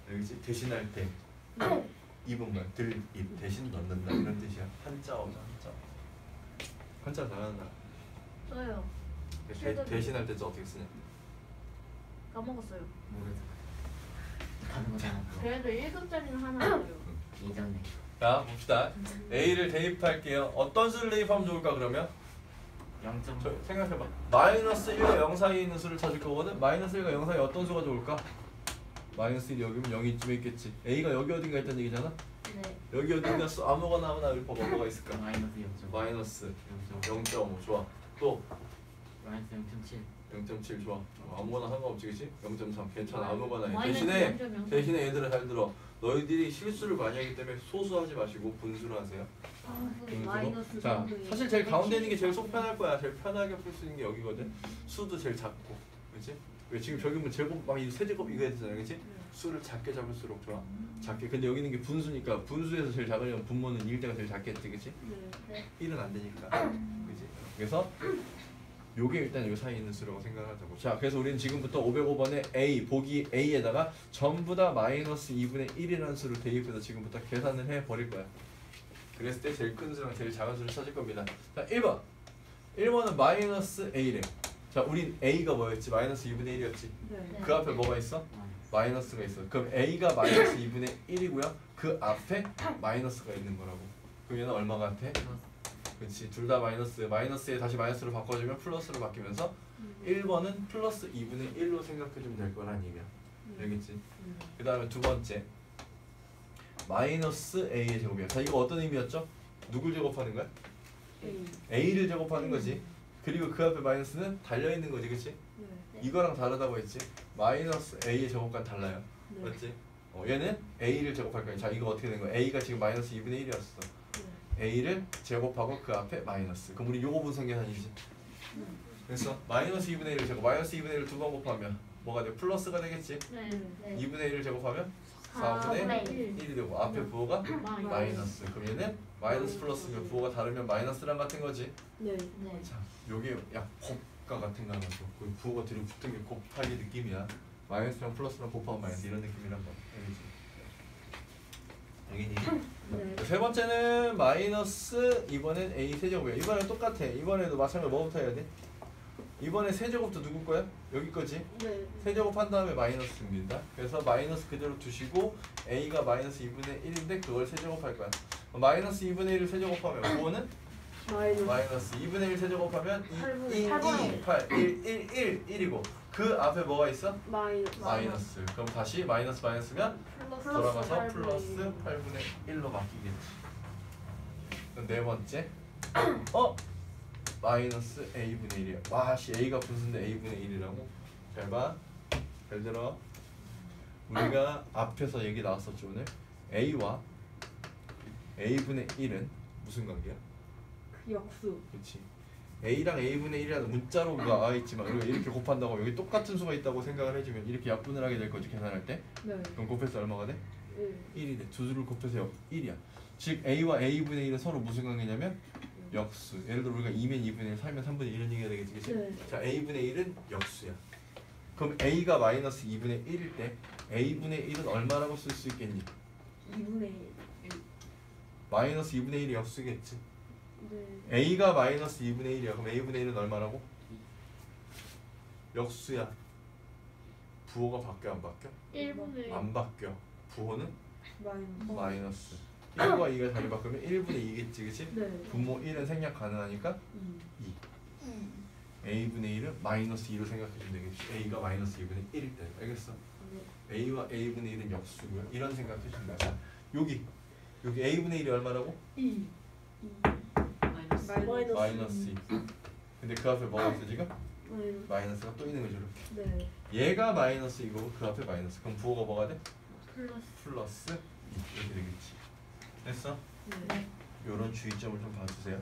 [SPEAKER 1] 알겠지? 대신할 때 입은 뭐야? 들입 대신 넣는다 이런 뜻이야. 한자어다 한자. 한자 잘한다.
[SPEAKER 2] 써요.
[SPEAKER 1] 대신할 때 어떻게 쓰냐?
[SPEAKER 2] 까먹었어요.
[SPEAKER 4] 하는 거잖아.
[SPEAKER 2] 그래도 1급짜리는 하나 써요.
[SPEAKER 4] 예전에
[SPEAKER 1] 자 봅시다. A를 대입할게요. 어떤 수를 대입하면 좋을까 그러면?
[SPEAKER 4] 0.
[SPEAKER 1] 저 생각해봐. 마이너스 1과 0 사이에 있는 수를 찾을 거거든. 마이너스 1과 0 사이에 어떤 수가 좋을까? 마이너스 1이 여기면 0이 이쯤에 있겠지. A가 여기 어딘가 있다는 얘기잖아.
[SPEAKER 2] 네.
[SPEAKER 1] 여기 어딘가 수 아무거나 하나 여기 봐봐. 뭐가 있을까?
[SPEAKER 4] 마이너스 0.
[SPEAKER 1] 마이너스 0.5 좋아. 또
[SPEAKER 4] 마이너스 0.7.
[SPEAKER 1] 0.7 좋아. 아무거나 상관없지, 그치? 0.3 괜찮아. 아무거나 해.
[SPEAKER 2] 마이너스
[SPEAKER 1] 대신에
[SPEAKER 2] 0.0.
[SPEAKER 1] 대신에 얘들아 잘 들어. 너희들이 실수를 많이 하기 때문에 소수하지 마시고 분수로 하세요.
[SPEAKER 3] 마이너스
[SPEAKER 1] 자,
[SPEAKER 3] 3분의
[SPEAKER 1] 사실 제일 가운데 있는 게 제일 속 편할 거야. 제일 편하게 풀 수 있는 게 여기거든. 수도 제일 작고, 그렇지? 왜 지금 저기 뭐 제곱 막 이 세제곱 이거 했잖아, 그렇지? 수를 작게 잡을수록 좋아. 작게. 근데 여기 있는 게 분수니까 분수에서 제일 작으려면 분모는 1대가 제일 작겠지, 그렇지?
[SPEAKER 3] 네.
[SPEAKER 1] 1은 안 되니까, 그렇지? 그래서 요게 일단 요 사이에 있는 수라고 생각하자고. 자, 그래서 우리는 지금부터 505번에 A 보기 A에다가 전부 다 마이너스 2분의 1이라는 수를 대입해서 지금부터 계산을 해 버릴 거야. 그랬을 때 제일 큰 수랑 제일 작은 수를 찾을 겁니다. 자, 1번. 1번은 마이너스 A래. 자, 우린 A가 뭐였지? 마이너스 2분의 1이었지.
[SPEAKER 3] 네.
[SPEAKER 1] 그 앞에 뭐가 있어? 마이너스가 있어. 그럼 A가 마이너스 2분의 1이고요. 그 앞에 마이너스가 있는 거라고. 그럼 얘는 얼마 같아? 그렇지. 둘 다 마이너스. 마이너스에 다시 마이너스로 바꿔주면 플러스로 바뀌면서 1번은 플러스 2분의 1로 생각해주면 될 거란 얘기야. 알겠지? 그 다음에 두 번째. 마이너스 A의 제곱이야. 자, 이거 어떤 의미였죠? 누굴 제곱하는 거야?
[SPEAKER 3] A.
[SPEAKER 1] A를 제곱하는 거지. 그리고 그 앞에 마이너스는 달려있는 거지, 그치?
[SPEAKER 3] 네.
[SPEAKER 1] 이거랑 다르다고 했지? 마이너스 A의 제곱과 달라요.
[SPEAKER 3] 네.
[SPEAKER 1] 맞지? 얘는 A를 제곱할 거야. 자, 이거 어떻게 된 거야? A가 지금 마이너스 2분의 1이었어.
[SPEAKER 3] 네.
[SPEAKER 1] A를 제곱하고 그 앞에 마이너스. 그럼 우리 요거 분석 계산이지. 그래서 마이너스 2분의 1을 제곱. 마이너스 2분의 1을 두 번 곱하면 뭐가 돼? 플러스가 되겠지?
[SPEAKER 2] 네.
[SPEAKER 1] 2분의 1을 제곱하면
[SPEAKER 2] 4분의
[SPEAKER 1] 4분의 1이 되고 앞에 부호가 마이너스. 그럼 얘는 마이너스 플러스면 부호가 다르면 마이너스랑 같은 거지.
[SPEAKER 3] 네.
[SPEAKER 2] 네.
[SPEAKER 1] 자, 요게 약 곱과 같은 거 하나죠. 그 부호가 뒤로 붙은 게 곱하기 느낌이야. 마이너스랑 플러스랑 곱하면 마이너스 이런 느낌이란 거. 알겠니?
[SPEAKER 3] 네.
[SPEAKER 1] 세 번째는 마이너스. 이번엔 A 세제곱이야. 이번엔 똑같아. 이번에도 마찬가지로 뭐부터 해야 돼? 이번에 세제곱도 누구 거야? 여기 거지?
[SPEAKER 3] 네.
[SPEAKER 1] 세제곱 한 다음에 마이너스입니다. 그래서 마이너스 그대로 두시고 A가 마이너스 2분의 1인데 그걸 세제곱 할 거야. 마이너스 2분의 1을 세제곱하면 5는
[SPEAKER 3] 마이너스
[SPEAKER 1] 마이너스 2분의 1 세제곱하면 2,
[SPEAKER 3] 8분의
[SPEAKER 1] 2, 2,
[SPEAKER 2] 8분의
[SPEAKER 1] 8, 1, 1, 1, 1이고 그 앞에 뭐가 있어?
[SPEAKER 3] 마이너스
[SPEAKER 1] 마이너스. 그럼 다시 마이너스 마이너스면 돌아가서 플러스 8분의 1로 바뀌겠지. 그럼 네 번째 마이너스 a분의 1이야. 와 씨 a가 분수인데 a분의 1이라고? 잘 봐. 잘 들어. 우리가 앞에서 얘기 나왔었죠 오늘. a와 a분의 1은 무슨 관계야?
[SPEAKER 3] 그 역수.
[SPEAKER 1] 그렇지. a랑 a분의 1이라는 문자로 나와 있지만 우리가 이렇게 곱한다고 여기 똑같은 수가 있다고 생각을 해주면 이렇게 약분을 하게 될 거지 계산할 때.
[SPEAKER 3] 네.
[SPEAKER 1] 그럼 곱해서 얼마가 돼?
[SPEAKER 3] 1.
[SPEAKER 1] 1이 돼. 두 수를 곱해서 1이야. 즉 a와 a분의 1은 서로 무슨 관계냐면 역수. 예를 들어 우리가 2면 2분의 1, 3면 3분의 1을 얘기해야 되겠지, 그치?
[SPEAKER 3] 네.
[SPEAKER 1] 자, a분의 1은 역수야. 그럼 a가 마이너스 2분의 1일 때 a분의 1은 얼마라고 쓸 수 있겠니?
[SPEAKER 3] 2분의 1.
[SPEAKER 1] 마이너스 2분의 1이 역수겠지.
[SPEAKER 3] 네.
[SPEAKER 1] a가 마이너스 2분의 1이야. 그럼 a분의 1은 얼마라고? 역수야. 부호가 바뀌어 안 바뀌어?
[SPEAKER 2] 1분의
[SPEAKER 1] 안 바뀌어. 부호는
[SPEAKER 3] 마이너스.
[SPEAKER 1] 마이너스. 1과 2가 자리 바꾸면 1분의 2겠지, 그치?
[SPEAKER 3] 네.
[SPEAKER 1] 분모 1은 생략 가능하니까 2. a분의 1은 마이너스 2로 생각해주면 되겠지. a가 마이너스 2분의 1일 때. 알겠어?
[SPEAKER 3] 네.
[SPEAKER 1] a와 a분의 1은 역수고요. 이런 생각해주면 돼. 자, 여기 a분의 1이 얼마라고?
[SPEAKER 3] 2.
[SPEAKER 4] 마이너스.
[SPEAKER 1] 마이너스 2. 근데 그 앞에 뭐가 있어 지금?
[SPEAKER 3] 마이너스.
[SPEAKER 1] 마이너스가 또 있는 거죠 이렇게.
[SPEAKER 3] 네.
[SPEAKER 1] 얘가 마이너스 이거고 그 앞에 마이너스. 그럼 부호가 뭐가 돼?
[SPEAKER 2] 플러스
[SPEAKER 1] 플러스 2 이렇게 되겠지. 됐어?
[SPEAKER 3] 네.
[SPEAKER 1] 요런 주의점을 좀 봐주세요.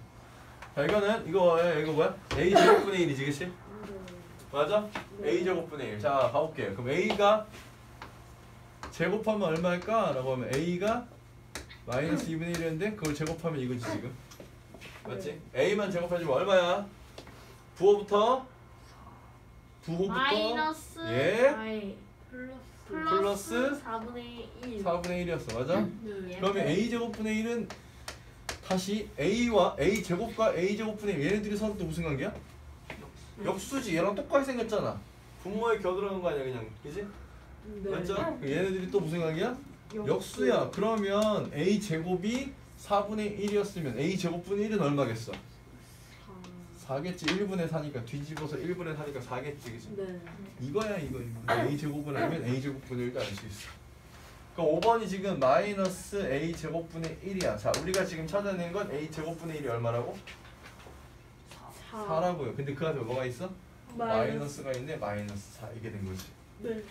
[SPEAKER 1] 자 이거는 이거 뭐야? a 제곱분의 1이지 그치?
[SPEAKER 3] 네.
[SPEAKER 1] 맞아?
[SPEAKER 3] 네.
[SPEAKER 1] a 제곱분의 1. 자 가볼게요. 그럼 a가 제곱하면 얼마일까? 라고 하면 a가 마이너스 2분의 1이었는데 그걸 제곱하면 이거지 지금. 맞지? a만 제곱해주면 얼마야? 부호부터
[SPEAKER 2] 마이너스
[SPEAKER 1] 예?
[SPEAKER 2] 아이
[SPEAKER 1] 플러스
[SPEAKER 2] 4분의 1
[SPEAKER 1] 4분의 1이었어. 맞아?
[SPEAKER 2] 네.
[SPEAKER 1] 그러면 a 제곱분의 1은 다시 a와 a 제곱과 a 제곱분의 1 얘네들이 서로 또 무슨 관계야? 역수지. 얘랑 똑같이 생겼잖아. 분모에 겨들어간 거 아니야 그냥. 그지?
[SPEAKER 3] 네.
[SPEAKER 1] 맞죠? 얘네들이 또 무슨 관계야? 역수야. 그러면 a 제곱이 4분의 1이었으면 a 제곱분의 1은 얼마겠어? 4겠지. 1분의 4니까 뒤집어서 1분의 4니까 4겠지. 그치?
[SPEAKER 3] 네.
[SPEAKER 1] 이거야 이거. a 제곱을 알면 a 제곱분의 1도 알 수 있어. 그럼 5번이 지금 마이너스 a 제곱분의 1이야. 자 우리가 지금 찾아낸 건 a 제곱분의 1이 얼마라고? 4라고요. 근데 그 앞에 뭐가 있어? 마이너스가 있는데 마이너스 4 이게 된 거지.
[SPEAKER 3] 네.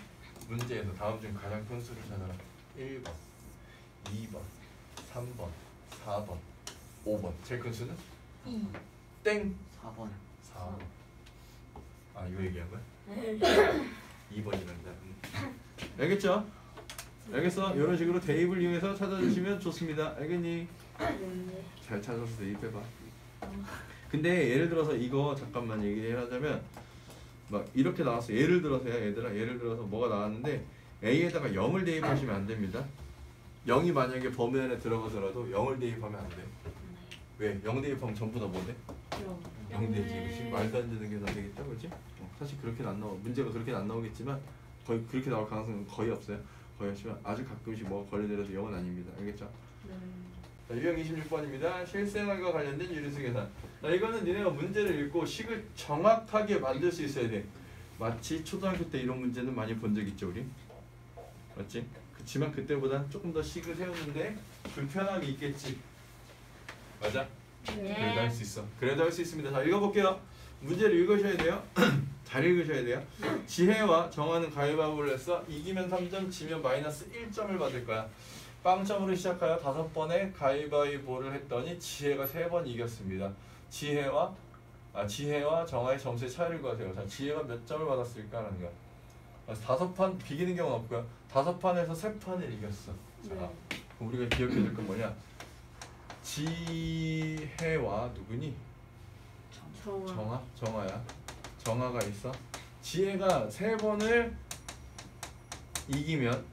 [SPEAKER 1] 문제에서 다음 중 가장 큰 수를 찾아라. 1번, 2번, 3번, 4번, 5번. 제일 큰 수는?
[SPEAKER 2] 2
[SPEAKER 1] 땡!
[SPEAKER 4] 4번.
[SPEAKER 1] 4번. 아 이거 얘기한 거야?
[SPEAKER 2] 네.
[SPEAKER 1] 2번이란다. 알겠죠? 알겠어? 이런 식으로 대입을 이용해서 찾아주시면 좋습니다. 알겠니?
[SPEAKER 3] 네.
[SPEAKER 1] 잘 찾아서 대입해봐. 근데 예를 들어서 이거 잠깐만 얘기하자면 막 이렇게 나왔어. 예를 들어서야 얘들아. 예를 들어서 뭐가 나왔는데 A에다가 0을 대입하시면 안 됩니다. 0이 만약에 범위 안에 들어가더라도 0을 대입하면 안 돼. 왜? 0 대입하면 전부 다 뭐 돼? 0 되지. 그치? 말도 안 되는 계산 되겠다. 그렇지? 사실 그렇게는 안 나와. 문제가 그렇게는 안 나오겠지만 거의 그렇게 나올 가능성은 거의 없어요. 거의 없지만 아주 가끔씩 뭐가 걸려들어도 0은 아닙니다. 알겠죠? 자, 유형 26번입니다. 실생활과 관련된 유리수 계산. 자, 이거는 니네가 문제를 읽고 식을 정확하게 만들 수 있어야 돼. 마치 초등학교 때 이런 문제는 많이 본 적 있죠, 우리? 맞지? 그렇지만 그때보다 조금 더 식을 세우는데 불편함이 있겠지. 맞아? 그래도 할 수 있어. 그래도 할 수 있습니다. 자, 읽어볼게요. 문제를 읽으셔야 돼요. 잘 읽으셔야 돼요. 지혜와 정하는 가위바위보를 했어. 이기면 3점, 지면 마이너스 1점을 받을 거야. 빵점으로 시작하여 5번의 가위바위보를 했더니 지혜가 3번 이겼습니다. 지혜와 정하의 점수의 차이를 구하세요. 자, 지혜가 몇 점을 받았을까라는 거야. 그래서 5판 비기는 경우는 없고요. 5판에서 3판을 이겼어. 자,
[SPEAKER 3] 네.
[SPEAKER 1] 그럼 우리가 기억해야 될 건 뭐냐? 지혜와 누구니? 정하야. 정하가 있어. 지혜가 3번을 이기면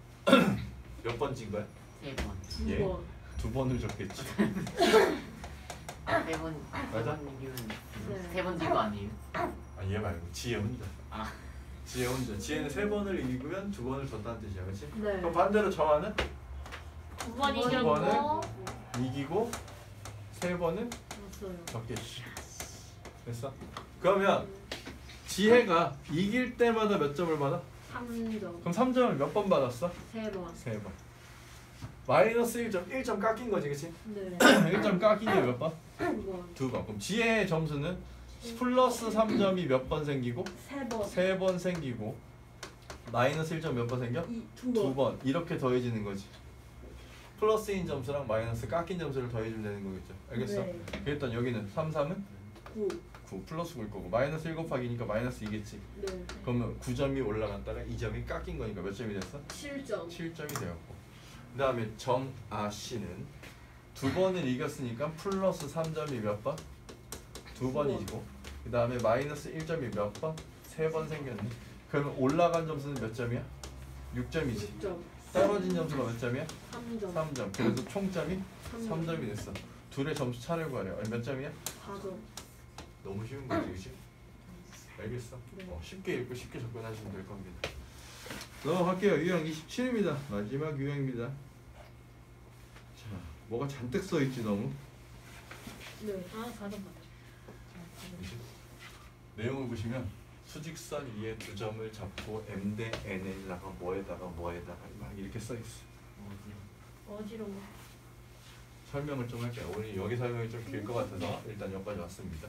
[SPEAKER 1] 몇 번 진 거야?
[SPEAKER 4] 3번.
[SPEAKER 1] 예.
[SPEAKER 3] 2번.
[SPEAKER 1] 2번을 줬겠지.
[SPEAKER 4] 3번.
[SPEAKER 1] 맞아?
[SPEAKER 3] 네.
[SPEAKER 4] 3번 진거 아니에요?
[SPEAKER 1] 아, 얘 말고 지혜 혼자.
[SPEAKER 4] 아.
[SPEAKER 1] 지혜 혼자. 지혜는 3번을 이기면 2번을 줬다는 뜻이야, 그렇지?
[SPEAKER 3] 네.
[SPEAKER 1] 그럼 반대로 정하는
[SPEAKER 2] 9번
[SPEAKER 1] 두
[SPEAKER 2] 이겼고
[SPEAKER 1] 번을 이기고 3번은
[SPEAKER 2] 왔어요.
[SPEAKER 1] 적겠지. 됐어? 그러면 지혜가 이길 때마다 몇 점을 받아?
[SPEAKER 2] 3점.
[SPEAKER 1] 그럼 3점을 몇 번 받았어?
[SPEAKER 2] 3번.
[SPEAKER 1] 3번. 마이너스 1점, 1점 깎인 거지, 그치?
[SPEAKER 2] 네.
[SPEAKER 1] 1점 깎인 게 몇 번?
[SPEAKER 2] 2번.
[SPEAKER 1] 2번. 그럼 지혜의 점수는 플러스 3점이 몇 번 생기고
[SPEAKER 2] 3번.
[SPEAKER 1] 3번 생기고 마이너스 1점 몇 번 생겨?
[SPEAKER 2] 2번.
[SPEAKER 1] 2번. 이렇게 더해지는 거지. 플러스인 점수랑 마이너스 깎인 점수를 더해주면 되는 거겠죠. 알겠어?
[SPEAKER 2] 네.
[SPEAKER 1] 그랬더니 여기는 3, 3은
[SPEAKER 2] 9.
[SPEAKER 1] 9 플러스 9일 거고 마이너스 1 곱하기니까 마이너스 2겠지.
[SPEAKER 2] 네.
[SPEAKER 1] 그러면 9점이 올라갔다가 2점이 깎인 거니까 몇 점이 됐어?
[SPEAKER 2] 7점.
[SPEAKER 1] 7점이 되었고 그 다음에 정아씨는 2번을 이겼으니까 플러스 3점이 몇 번? 2번이고 그 다음에 마이너스 1점이 몇 번? 3번 생겼네. 그러면 올라간 점수는 몇 점이야? 6점이지.
[SPEAKER 2] 6점.
[SPEAKER 1] 떨어진 점수가 몇 점이야?
[SPEAKER 2] 3점.
[SPEAKER 1] 3점. 그래서 총점이
[SPEAKER 2] 3점.
[SPEAKER 1] 3점이 됐어. 둘의 점수 차를 구하래. 몇 점이야?
[SPEAKER 2] 4점.
[SPEAKER 1] 너무 쉬운 거지, 그치? 알겠어?
[SPEAKER 2] 네.
[SPEAKER 1] 쉽게 읽고 쉽게 접근하시면 될 겁니다. 넘어갈게요. 유형 27입니다. 마지막 유형입니다. 자, 뭐가 잔뜩 써있지 너무?
[SPEAKER 2] 네. 아, 4점 맞아.
[SPEAKER 1] 그치? 내용을 보시면 수직선 위에 두 점을 잡고 M 대 N에다가 뭐에다가 막 이렇게 써있어.
[SPEAKER 2] 어지러워.
[SPEAKER 1] 설명을 좀 할게요. 우리 여기 설명이 좀 길 것 같아서 일단 여기까지 왔습니다.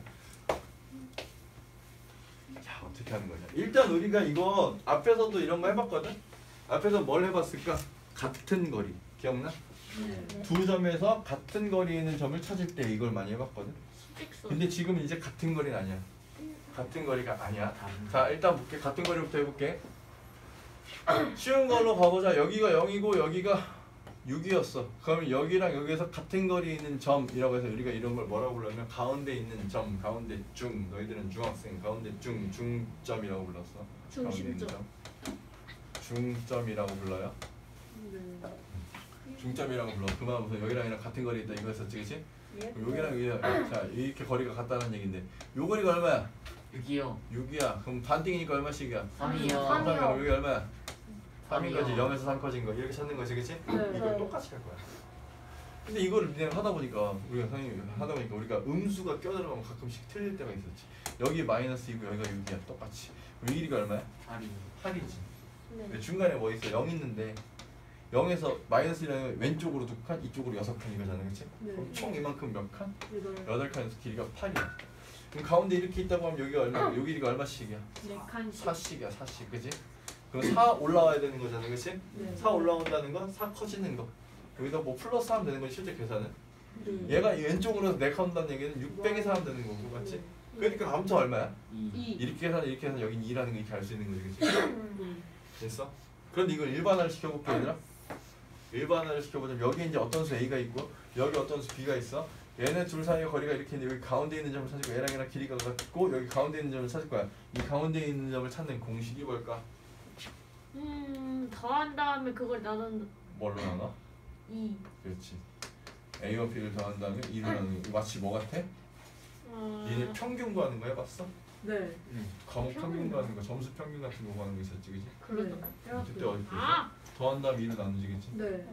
[SPEAKER 1] 자, 어떻게 하는 거냐? 일단 우리가 이거 앞에서도 이런 거 해봤거든? 앞에서 뭘 해봤을까? 같은 거리. 기억나?
[SPEAKER 2] 네.
[SPEAKER 1] 두 점에서 같은 거리에 있는 점을 찾을 때 이걸 많이 해봤거든?
[SPEAKER 2] 수직선.
[SPEAKER 1] 근데 지금 이제 같은 거리는 아니야. 같은 거리가 아니야.
[SPEAKER 4] 다른
[SPEAKER 1] 자, 일단 볼게. 같은 거리부터 해볼게. 쉬운 걸로 가보자. 여기가 0이고 여기가 6이었어. 그러면 여기랑 여기에서 같은 거리에 있는 점이라고 해서 우리가 이런 걸 뭐라고 불렀냐면 가운데 있는 점, 가운데 중. 너희들은 중학생, 가운데 중, 중점이라고 불렀어. 가운데 있는
[SPEAKER 2] 중심점.
[SPEAKER 1] 점. 중점이라고 불러요.
[SPEAKER 2] 네.
[SPEAKER 1] 중점이라고 불러. 그만 무슨 여기랑 여기랑 같은 거리에 있다 이거 했었지, 그치?
[SPEAKER 2] 예.
[SPEAKER 1] 여기랑 여기랑 자 이렇게 거리가 같다는 얘긴데 요 거리가 얼마야?
[SPEAKER 4] 6이요.
[SPEAKER 1] 6이야. 그럼 반띵이니까 얼마씩이야?
[SPEAKER 4] 3이요.
[SPEAKER 1] 3이야. 여기 얼마야? 3인 거지.
[SPEAKER 4] 3이요.
[SPEAKER 1] 0에서 3 커진 거. 이렇게 찾는 거지, 그치?
[SPEAKER 2] 네.
[SPEAKER 1] 이걸 똑같이 할 거야. 근데 이거를 그냥 하다 보니까 우리가 선생님이 하다 보니까 우리가 음수가 껴들어가면 가끔씩 틀릴 때가 있었지. 여기 마이너스이고 여기가 6이야. 똑같이. 그럼 이 길이가 얼마야?
[SPEAKER 4] 8이요.
[SPEAKER 1] 8이지.
[SPEAKER 2] 네.
[SPEAKER 1] 근데 중간에 뭐 있어? 0 있는데 0에서 마이너스라는 왼쪽으로 2칸, 이쪽으로 6칸 이거잖아, 그치?
[SPEAKER 2] 네.
[SPEAKER 1] 그럼 총 이만큼 몇 칸?
[SPEAKER 2] 8.
[SPEAKER 1] 8칸에서 길이가 8이야. 그럼 가운데 이렇게 있다고 하면 여기가 얼마? 여기 길이가 얼마씩이야?
[SPEAKER 2] 4칸씩.
[SPEAKER 1] 4씩이야, 4씩, 그치? 그럼 4 올라와야 되는 거잖아, 그치?
[SPEAKER 2] 네.
[SPEAKER 1] 4 올라온다는 건 4 커지는 거. 여기다 뭐 플러스 하면 되는 거지, 실제 계산은.
[SPEAKER 2] 네.
[SPEAKER 1] 얘가 왼쪽으로 4칸 온다는 얘기는 6 빼기서 하면 되는 거고, 맞지? 그러니까 아무튼 얼마야?
[SPEAKER 4] 2.
[SPEAKER 1] 이렇게 해서 이렇게 해서 여긴 2라는 거 이렇게 알 수 있는 거지, 그치?
[SPEAKER 2] 네.
[SPEAKER 1] 됐어? 그런데 이걸 일반화를 시켜볼게, 얘들아. 일반화를 시켜보자면 여기 이제 어떤 수 A가 있고 여기 어떤 수 B가 있어. 얘네 둘 사이의 거리가 이렇게 있는데 여기 가운데 있는 점을 찾을 거야. 얘랑 얘랑 길이가 같고 여기 가운데 있는 점을 찾을 거야. 이 가운데 있는 점을 찾는 공식이 뭘까?
[SPEAKER 2] 더한 다음에 그걸 나눈
[SPEAKER 1] 뭘로 나눠?
[SPEAKER 2] 2.
[SPEAKER 1] 그렇지. A와 B를 더한 다음에 2로 나누는 거. 마치 뭐 같아? 얘네 평균 구하는 거 해봤어?
[SPEAKER 2] 네.
[SPEAKER 1] 과목 평균 구하는 거, 점수 평균 같은 거 구하는 거 있었지, 그지?
[SPEAKER 2] 그러다.
[SPEAKER 1] 그때 어디 때?
[SPEAKER 2] 아!
[SPEAKER 1] 더한 다음에 2로 나누지, 그지?
[SPEAKER 2] 네.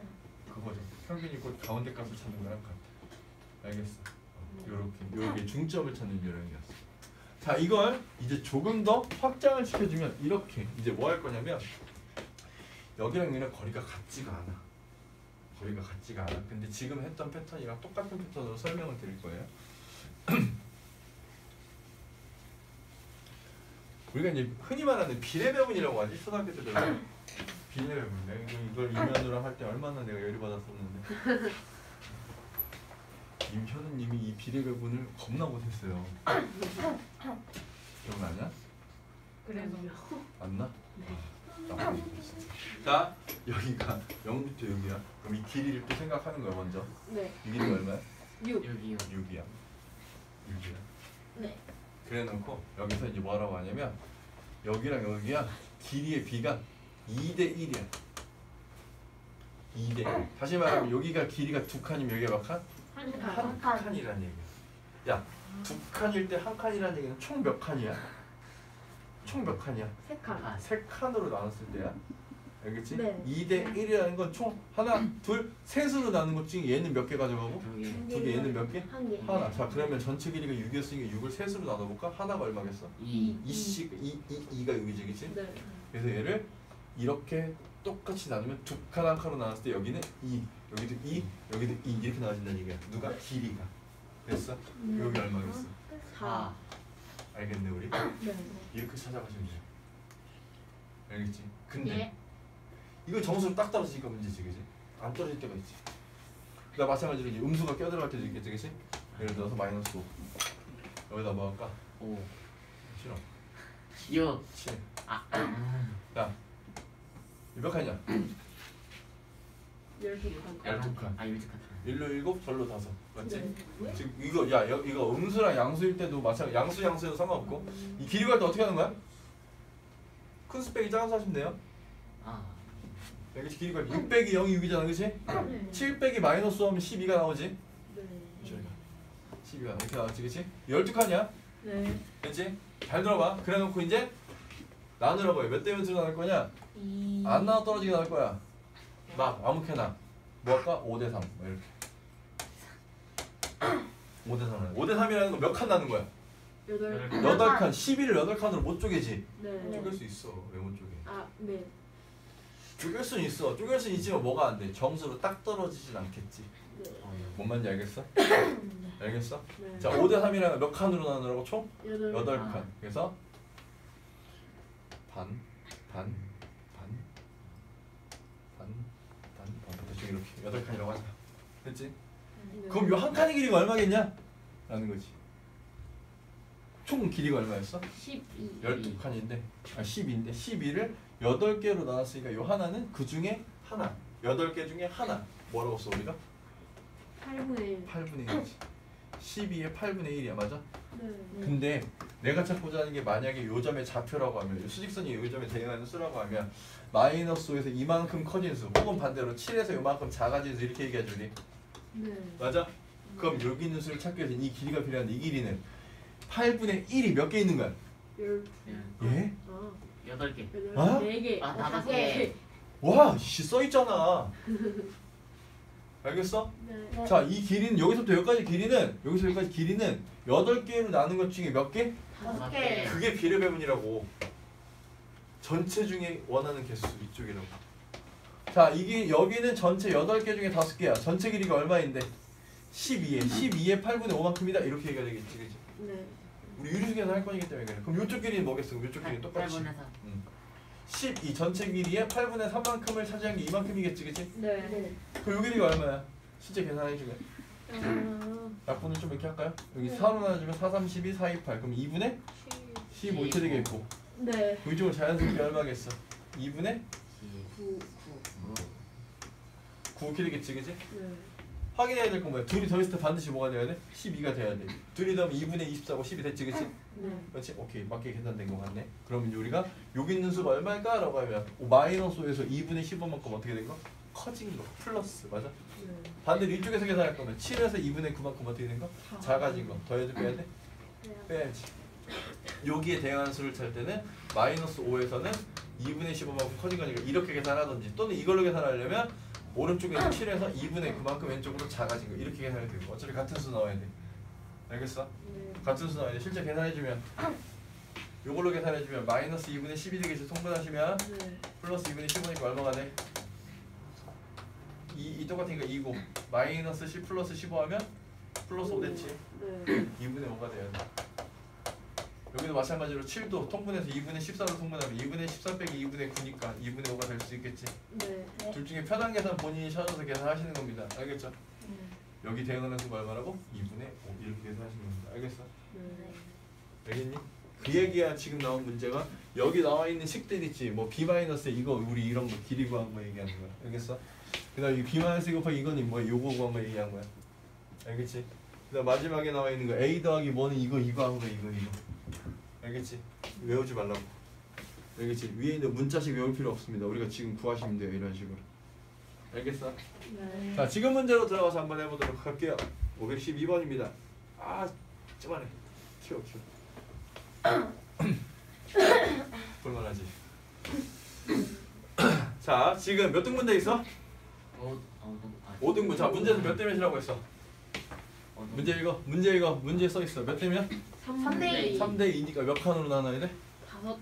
[SPEAKER 1] 그거죠. 평균이 곧 가운데 값을 찾는 거랑 같아. 알겠어. 요렇게 중점을 찾는 요령이었어. 자, 이걸 이제 조금 더 확장을 시켜주면 이렇게 이제 뭐 할 거냐면 여기랑 여기랑 거리가 같지가 않아. 거리가 같지가 않아. 근데 지금 했던 패턴이랑 똑같은 패턴으로 설명을 드릴 거예요. 우리가 이제 흔히 말하는 비례배분이라고 하지, 초등학교 때 배우는 비례배분. 내가 이걸 이면으로 할 때 얼마나 내가 열이 받았었는데. 임현우님이 이 비례배분을 겁나 못했어요. 기억나냐?
[SPEAKER 2] 그래서요.
[SPEAKER 1] 맞나? 자, 여기가 0부터 6이야. 그럼 이 길이를 또 생각하는 거야 먼저.
[SPEAKER 2] 네.
[SPEAKER 1] 이 길이가 얼마야?
[SPEAKER 2] 6.
[SPEAKER 4] 6이요.
[SPEAKER 1] 6이야. 6이야.
[SPEAKER 2] 네.
[SPEAKER 1] 그래 놓고 여기서 이제 뭐라고 하냐면 여기랑 여기야 길이의 비가 2대 1이야. 2대 1. 다시 말하면 여기가 길이가 2칸이면 여기가 몇 칸?
[SPEAKER 2] 한
[SPEAKER 1] 한 칸이라는 얘기야. 야, 2칸일 때 한 칸이라는 얘기는 총 몇 칸이야? 총 몇 칸이야?
[SPEAKER 2] 3칸.
[SPEAKER 1] 3칸으로 나눴을 때야. 알겠지?
[SPEAKER 3] 네.
[SPEAKER 1] 2대 1이라는 건 총 하나, 둘, 셋으로 나눈 것 중에 얘는 몇 개 가져가고?
[SPEAKER 4] 두 개.
[SPEAKER 1] 두 개, 얘는 몇 개?
[SPEAKER 3] 한 개.
[SPEAKER 1] 하나. 자, 그러면 전체 길이가 6이었으니까 6을 셋으로 나눠볼까? 하나가 얼마겠어?
[SPEAKER 4] 2.
[SPEAKER 1] 2가 여기지, 그치?
[SPEAKER 3] 네.
[SPEAKER 1] 그래서 얘를 이렇게 똑같이 나누면 두 칸 한 칸으로 나눴을 때 여기는 2, 여기도 2, 여기도 2 이렇게 나눠진다는 얘기야. 누가? 길이가. 됐어? 여기 얼마겠어?
[SPEAKER 3] 4.
[SPEAKER 1] 알겠네, 우리?
[SPEAKER 3] 네.
[SPEAKER 1] 이렇게 찾아가시면 돼요. 알겠지? 근데
[SPEAKER 2] 예.
[SPEAKER 1] 이거 점수로 딱 떨어지니까 문제지, 그지? 안 떨어질 때가 있지. 그러니까 마찬가지로 이제 음수가 껴들어갈 때도 있겠지, 그지? 예를 들어서 마이너스 5. 여기다 뭐 할까?
[SPEAKER 4] 5.
[SPEAKER 1] 싫어.
[SPEAKER 4] 6.
[SPEAKER 1] 7.
[SPEAKER 4] 아.
[SPEAKER 1] 야, 이몇 칸이냐?
[SPEAKER 3] 12칸.
[SPEAKER 1] 12칸.
[SPEAKER 4] 아, 12칸.
[SPEAKER 1] 1로 7, 절로 5. 맞지?
[SPEAKER 3] 네.
[SPEAKER 1] 지금 이거 야 이거 음수랑 양수일 때도 마찬가지. 양수에도 상관없고 이 길이 갈 때 어떻게 하는 거야? 큰 수 빼기 작은 수 하시면 돼요.
[SPEAKER 4] 아.
[SPEAKER 1] 여기 길이 갈 6 빼기 0이 6이잖아, 그렇지?
[SPEAKER 3] 네.
[SPEAKER 1] 7 빼기 마이너스 5 하면 12가 나오지?
[SPEAKER 3] 네.
[SPEAKER 1] 12가 이렇게 나왔지, 그렇지? 12칸이야.
[SPEAKER 3] 네.
[SPEAKER 1] 됐지? 잘 들어봐. 그래놓고 이제 나누라고 해. 몇 대 몇으로 나눌 거냐?
[SPEAKER 3] 2.
[SPEAKER 1] 안 나와 떨어지게 나눌 거야. 막 아무렇게나. 뭐 할까? 5대 3. 뭐 이렇게. 5대 3. 5대 3이라는 건 몇 칸 나는 거야?
[SPEAKER 3] 8.
[SPEAKER 1] 8칸. 12를 8칸으로 못 쪼개지.
[SPEAKER 3] 네.
[SPEAKER 1] 쪼갤 수 있어. 왜 못 쪼개?
[SPEAKER 3] 아, 네.
[SPEAKER 1] 쪼갤 수는 있어. 쪼갤 수는 있지만 뭐가 안 돼? 점수로 딱 떨어지진 않겠지.
[SPEAKER 3] 네.
[SPEAKER 1] 뭔 말인지 알겠어? 알겠어?
[SPEAKER 3] 네.
[SPEAKER 1] 자, 5대 3이라는 몇 칸으로 나누라고 총?
[SPEAKER 3] 8.
[SPEAKER 1] 8칸. 그래서 반, 반, 반, 반, 반, 반. 대충 이렇게 8칸이라고 하자. 됐지?
[SPEAKER 3] 네.
[SPEAKER 1] 그럼 요 한 칸의 길이가 얼마겠냐? 라는 거지. 총 길이가 얼마였어?
[SPEAKER 3] 12.
[SPEAKER 1] 12칸인데, 12인데 12를 8개로 나눴으니까 요 하나는 그 중에 하나. 8개 중에 하나. 뭐라고 써 우리가?
[SPEAKER 3] 8분의 1.
[SPEAKER 1] 8분의 1이지. 12의 8분의 1이야, 맞아?
[SPEAKER 3] 네.
[SPEAKER 1] 근데 내가 찾고자 하는 게 만약에 요 점의 좌표라고 하면 수직선이 요 점에 대응하는 수라고 하면 마이너스 5에서 이만큼 커진 수 혹은 반대로 7에서 요만큼 작아진 수 이렇게 얘기하죠 우리.
[SPEAKER 3] 네.
[SPEAKER 1] 맞아? 그럼 여기 있는 수를 찾기 위해서 이 길이가 필요한데 이 길이는 8분의 1이 몇 개 있는 거야?
[SPEAKER 3] 10.
[SPEAKER 1] 예?
[SPEAKER 3] 아.
[SPEAKER 4] 8개.
[SPEAKER 1] 어?
[SPEAKER 3] 4개.
[SPEAKER 4] 아,
[SPEAKER 3] 5개.
[SPEAKER 1] 와, 씨 써있잖아. 알겠어?
[SPEAKER 3] 네.
[SPEAKER 1] 자, 이 길이는 여기서부터 여기까지 길이는 8개로 나눈 것 중에 몇 개?
[SPEAKER 3] 5개.
[SPEAKER 1] 그게 비례 배분이라고. 전체 중에 원하는 개수 이쪽이라고. 자, 이게 여기는 전체 8개 중에 5개야. 전체 길이가 얼마인데? 12에 8분의 5만큼이다. 이렇게 얘기가 되겠지, 그치?
[SPEAKER 3] 네.
[SPEAKER 1] 우리 유리수계산 할 거니기 때문에 그래. 그럼 이쪽 길이는 뭐겠어? 그럼 이쪽 길이는 똑같이.
[SPEAKER 4] 8분의 4.
[SPEAKER 1] 12 전체 길이의 8분의 3만큼을 차지한 게 이만큼이겠지, 그치?
[SPEAKER 3] 네.
[SPEAKER 1] 그럼 요 길이가 얼마야? 실제 계산해 주면. 약분을 좀 이렇게 할까요? 여기 4로 나눠주면 4, 3, 12, 4, 2, 8. 그럼 2분의 15 이렇게 되겠고.
[SPEAKER 3] 네.
[SPEAKER 1] 이쪽으로 자연스럽게 얼마겠어? 2분의
[SPEAKER 3] 9.
[SPEAKER 1] 9 이렇게 되겠지, 그치?
[SPEAKER 3] 네.
[SPEAKER 1] 확인해야 될 건 뭐야? 둘이 더했을 때 반드시 뭐가 돼야 돼? 12가 돼야 돼. 둘이 더하면 2분의 24고 10이 됐지, 그치?
[SPEAKER 3] 네.
[SPEAKER 1] 그렇지? 오케이, 맞게 계산된 거 같네. 그러면 이제 우리가 여기 있는 수가 얼마일까? 라고 하면 마이너스 5에서 2분의 15만큼 어떻게 된 거? 커진 거, 플러스, 맞아?
[SPEAKER 3] 네.
[SPEAKER 1] 반대로 이쪽에서 계산할 거면 7에서 2분의 9만큼 어떻게 된 거? 작아진 거. 더해도 빼야 돼? 빼야지. 여기에 대응하는 수를 찾을 때는 마이너스 5에서는 2분의 15만큼 커진 거니까 이렇게 계산하든지 또는 이걸로 계산하려면 오른쪽에 7에서 2분의 9만큼 왼쪽으로 작아진 거 이렇게 계산해도 되고 어차피 같은 수 나와야 돼. 알겠어?
[SPEAKER 3] 네.
[SPEAKER 1] 같은 수 나와야 돼. 실제 계산해주면 요걸로 계산해주면 마이너스 2분의 10이 되겠지. 통분하시면
[SPEAKER 3] 네.
[SPEAKER 1] 플러스 2분의 15니까 얼마가 돼? 이 똑같으니까 2고 마이너스 10 플러스 15 하면 플러스 5 됐지.
[SPEAKER 3] 네.
[SPEAKER 1] 2분의 5가 돼야 돼. 여기도 마찬가지로 7도 통분해서 2분의 14로 통분하면 2분의 14 빼기 2분의 9니까 2분의 5가 될 수 있겠지.
[SPEAKER 3] 네.
[SPEAKER 1] 둘 중에 편한 계산 본인이 찾아서 계산하시는 겁니다. 알겠죠?
[SPEAKER 3] 네.
[SPEAKER 1] 여기 대응하는 수가 얼마라고? 2분의 5 이렇게 계산하시는 겁니다. 알겠어?
[SPEAKER 3] 네.
[SPEAKER 1] 알겠니? 그 얘기야. 지금 나온 문제가 여기 나와 있는 식들 있지. 뭐 b 마이너스 이거 우리 이런 거 길이 구한 거 얘기하는 거야. 알겠어? 그다음 이 b 마이너스 곱하기 이거는 뭐 요거 구한 거 얘기한 거야. 알겠지? 그다음 마지막에 나와 있는 거 a 더하기 뭐는 이거 한 거 이거. 알겠지? 외우지 말라고. 알겠지? 위에 있는 문자식 외울 필요 없습니다. 우리가 지금 구하시면 돼요. 이런 식으로. 알겠어?
[SPEAKER 3] 네.
[SPEAKER 1] 자, 지금 문제로 들어가서 한번 해보도록 할게요. 512번입니다. 아, 쩌만해. 키워. 볼만하지. 자. 자 지금 몇 등분 돼 있어? 5등분. 자 문제에서 몇 대 몇이라고 했어? 문제 읽어. 문제 읽어. 문제에 써 있어. 몇 대 몇?
[SPEAKER 2] 3대 2.
[SPEAKER 1] 3대 2니까 몇 칸으로 나눠야 돼?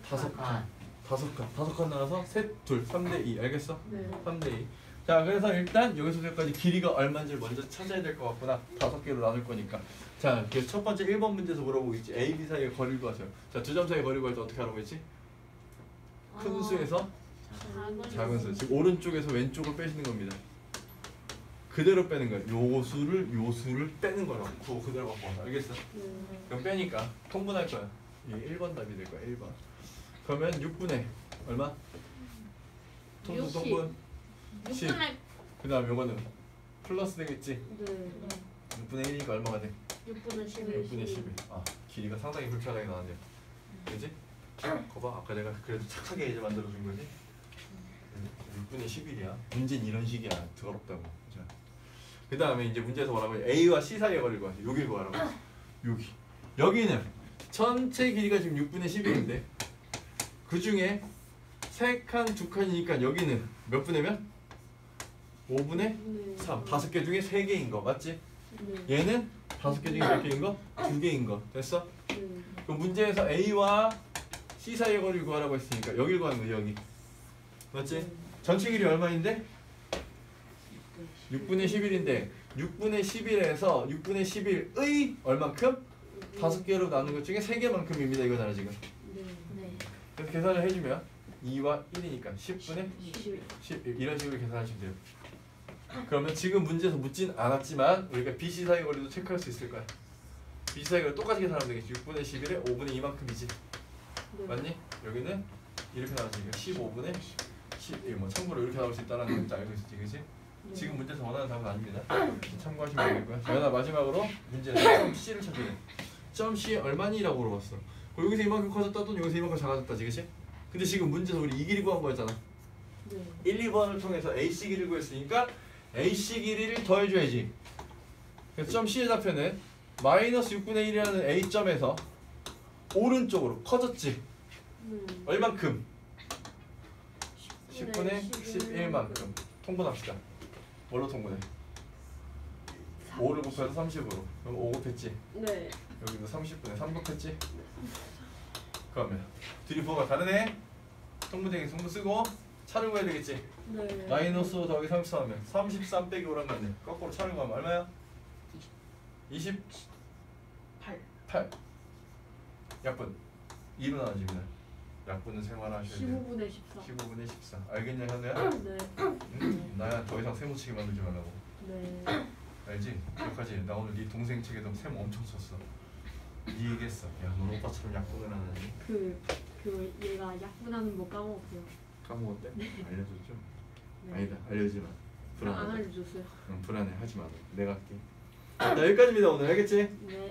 [SPEAKER 2] 다섯
[SPEAKER 4] 칸.
[SPEAKER 1] 다섯 칸 나눠서 셋, 둘, 3대 2. 알겠어?
[SPEAKER 2] 네.
[SPEAKER 1] 3대 2. 자 그래서 일단 여기서 여기까지 길이가 얼마인지를 먼저 찾아야 될 것 같구나. 5개로 나눌 거니까. 자 그래서 첫 번째 1번 문제에서 물어보고 있지. A, B 사이의 거리를 구하세요. 자 두 점 사이의 거리를 구할 때 어떻게 하라고 했지? 큰 수에서 작은 수. 지금 오른쪽에서 왼쪽을 빼시는 겁니다. 그대로 빼는 거야. 요 수를 빼는 거라고. 그거 그대로 갖고 와서. 알겠어? 그럼 빼니까 통분할 거야. 이게 1번 답이 될 거야. 1번. 그러면 6분의 얼마? 통분
[SPEAKER 2] 60.
[SPEAKER 1] 통분 10.
[SPEAKER 2] 6분의
[SPEAKER 1] 그 다음 요거는 플러스 되겠지?
[SPEAKER 3] 네.
[SPEAKER 1] 6분의 1이니까 얼마가 돼?
[SPEAKER 3] 6분의 11.
[SPEAKER 1] 6분의 11. 아 길이가 상당히 불편하게 나왔네요. 그지? 거봐 아까 내가 그래도 착하게 이제 만들어준 거지? 6분의 11이야. 문제는 이런 식이야. 더럽다고. 자, 그 다음에 이제 문제에서 뭐라고 해? A와 C 사이의 거리를 구하세요. 여기를 구하라고. 여기. 여기는 전체 길이가 지금 6분의 11인데 그 중에 3칸, 2칸이니까 여기는 몇 분의 몇? 5분의 3. 5개 중에 3개인 거 맞지?
[SPEAKER 3] 네.
[SPEAKER 1] 얘는 5개 중에 몇 개인 거? 2개인 거. 됐어?
[SPEAKER 3] 네.
[SPEAKER 1] 그럼 문제에서 A와 C 사이의 거리를 구하라고 했으니까 여기를 구하는 거야. 여기. 맞지? 전체 길이 얼마인데? 6분의 11인데 6분의 11에서 6분의 11의 얼만큼? 5개로 나눈 것 중에 3개만큼입니다. 이거잖아 지금.
[SPEAKER 3] 네.
[SPEAKER 2] 네.
[SPEAKER 1] 그래서 계산을 해주면 2와 1이니까 10분의
[SPEAKER 3] 11.
[SPEAKER 1] 11 이런 식으로 계산하시면 돼요. 그러면 지금 문제에서 묻진 않았지만 우리가 BC 사이 거리도 체크할 수 있을 거야. BC 사이 거리 똑같이 계산하면 되겠지. 6분의 11에 5분의 2만큼이지.
[SPEAKER 3] 네.
[SPEAKER 1] 맞니? 여기는 이렇게 나왔으니까 15분의 11. 뭐 참고로 이렇게 나올 수 있다는 걸 알고 있었지, 그렇지?
[SPEAKER 3] 네.
[SPEAKER 1] 지금 문제에서 원하는 답은 아닙니다. 참고하시면 되겠고요. 자, 마지막으로 문제에서 점 C를 찾아야 돼. 점 C 얼마니라고 물어봤어. 여기서 이만큼 커졌다 또는 여기서 이만큼 작아졌다지, 그렇지? 근데 지금 문제에서 우리 이 길이 구한 거였잖아.
[SPEAKER 3] 네.
[SPEAKER 1] 1, 2번을 통해서 AC 길이를 구했으니까 AC 길이를 더해줘야지. 그래서 점 C의 좌표는 마이너스 6분의 1이라는 A점에서 오른쪽으로 커졌지.
[SPEAKER 3] 네.
[SPEAKER 1] 얼만큼?
[SPEAKER 3] 10분의
[SPEAKER 1] 10분의 11만큼. 통분합시다. 뭘로 통분해? 5를 곱해서 30으로. 그럼 5 곱했지?
[SPEAKER 3] 네.
[SPEAKER 1] 여기도 30분의 3 곱했지? 그러면 둘이 부호가 다르네? 통분되기 통분 쓰고 차를 구해야 되겠지?
[SPEAKER 3] 네.
[SPEAKER 1] 마이너스 5 더하기 33 하면 33 빼기 5란 말이네. 거꾸로 차를 구하면 얼마야? 28. 약분 2로 나눠집니다. 약분은 생활하셔야 돼요.
[SPEAKER 3] 15분의 14.
[SPEAKER 1] 15분의 14. 알겠냐 현우야?
[SPEAKER 3] 네.
[SPEAKER 1] 응? 나야 더 이상 세모치기 만들지 말라고.
[SPEAKER 3] 네.
[SPEAKER 1] 알지? 기억하지? 나 오늘 네 동생 책에도 세모 엄청 썼어. 네 얘기했어. 야, 넌 오빠처럼 약분을 안 하니?
[SPEAKER 3] 그 얘가 약분하는 거 까먹었어요.
[SPEAKER 1] 까먹었대? 알려줬죠?
[SPEAKER 3] 네.
[SPEAKER 1] 아니다, 알려주지 마.
[SPEAKER 3] 안
[SPEAKER 1] 불안하다.
[SPEAKER 3] 알려줬어요.
[SPEAKER 1] 응, 불안해. 하지 마. 내가 할게. 자, 여기까지입니다 오늘. 알겠지?
[SPEAKER 3] 네.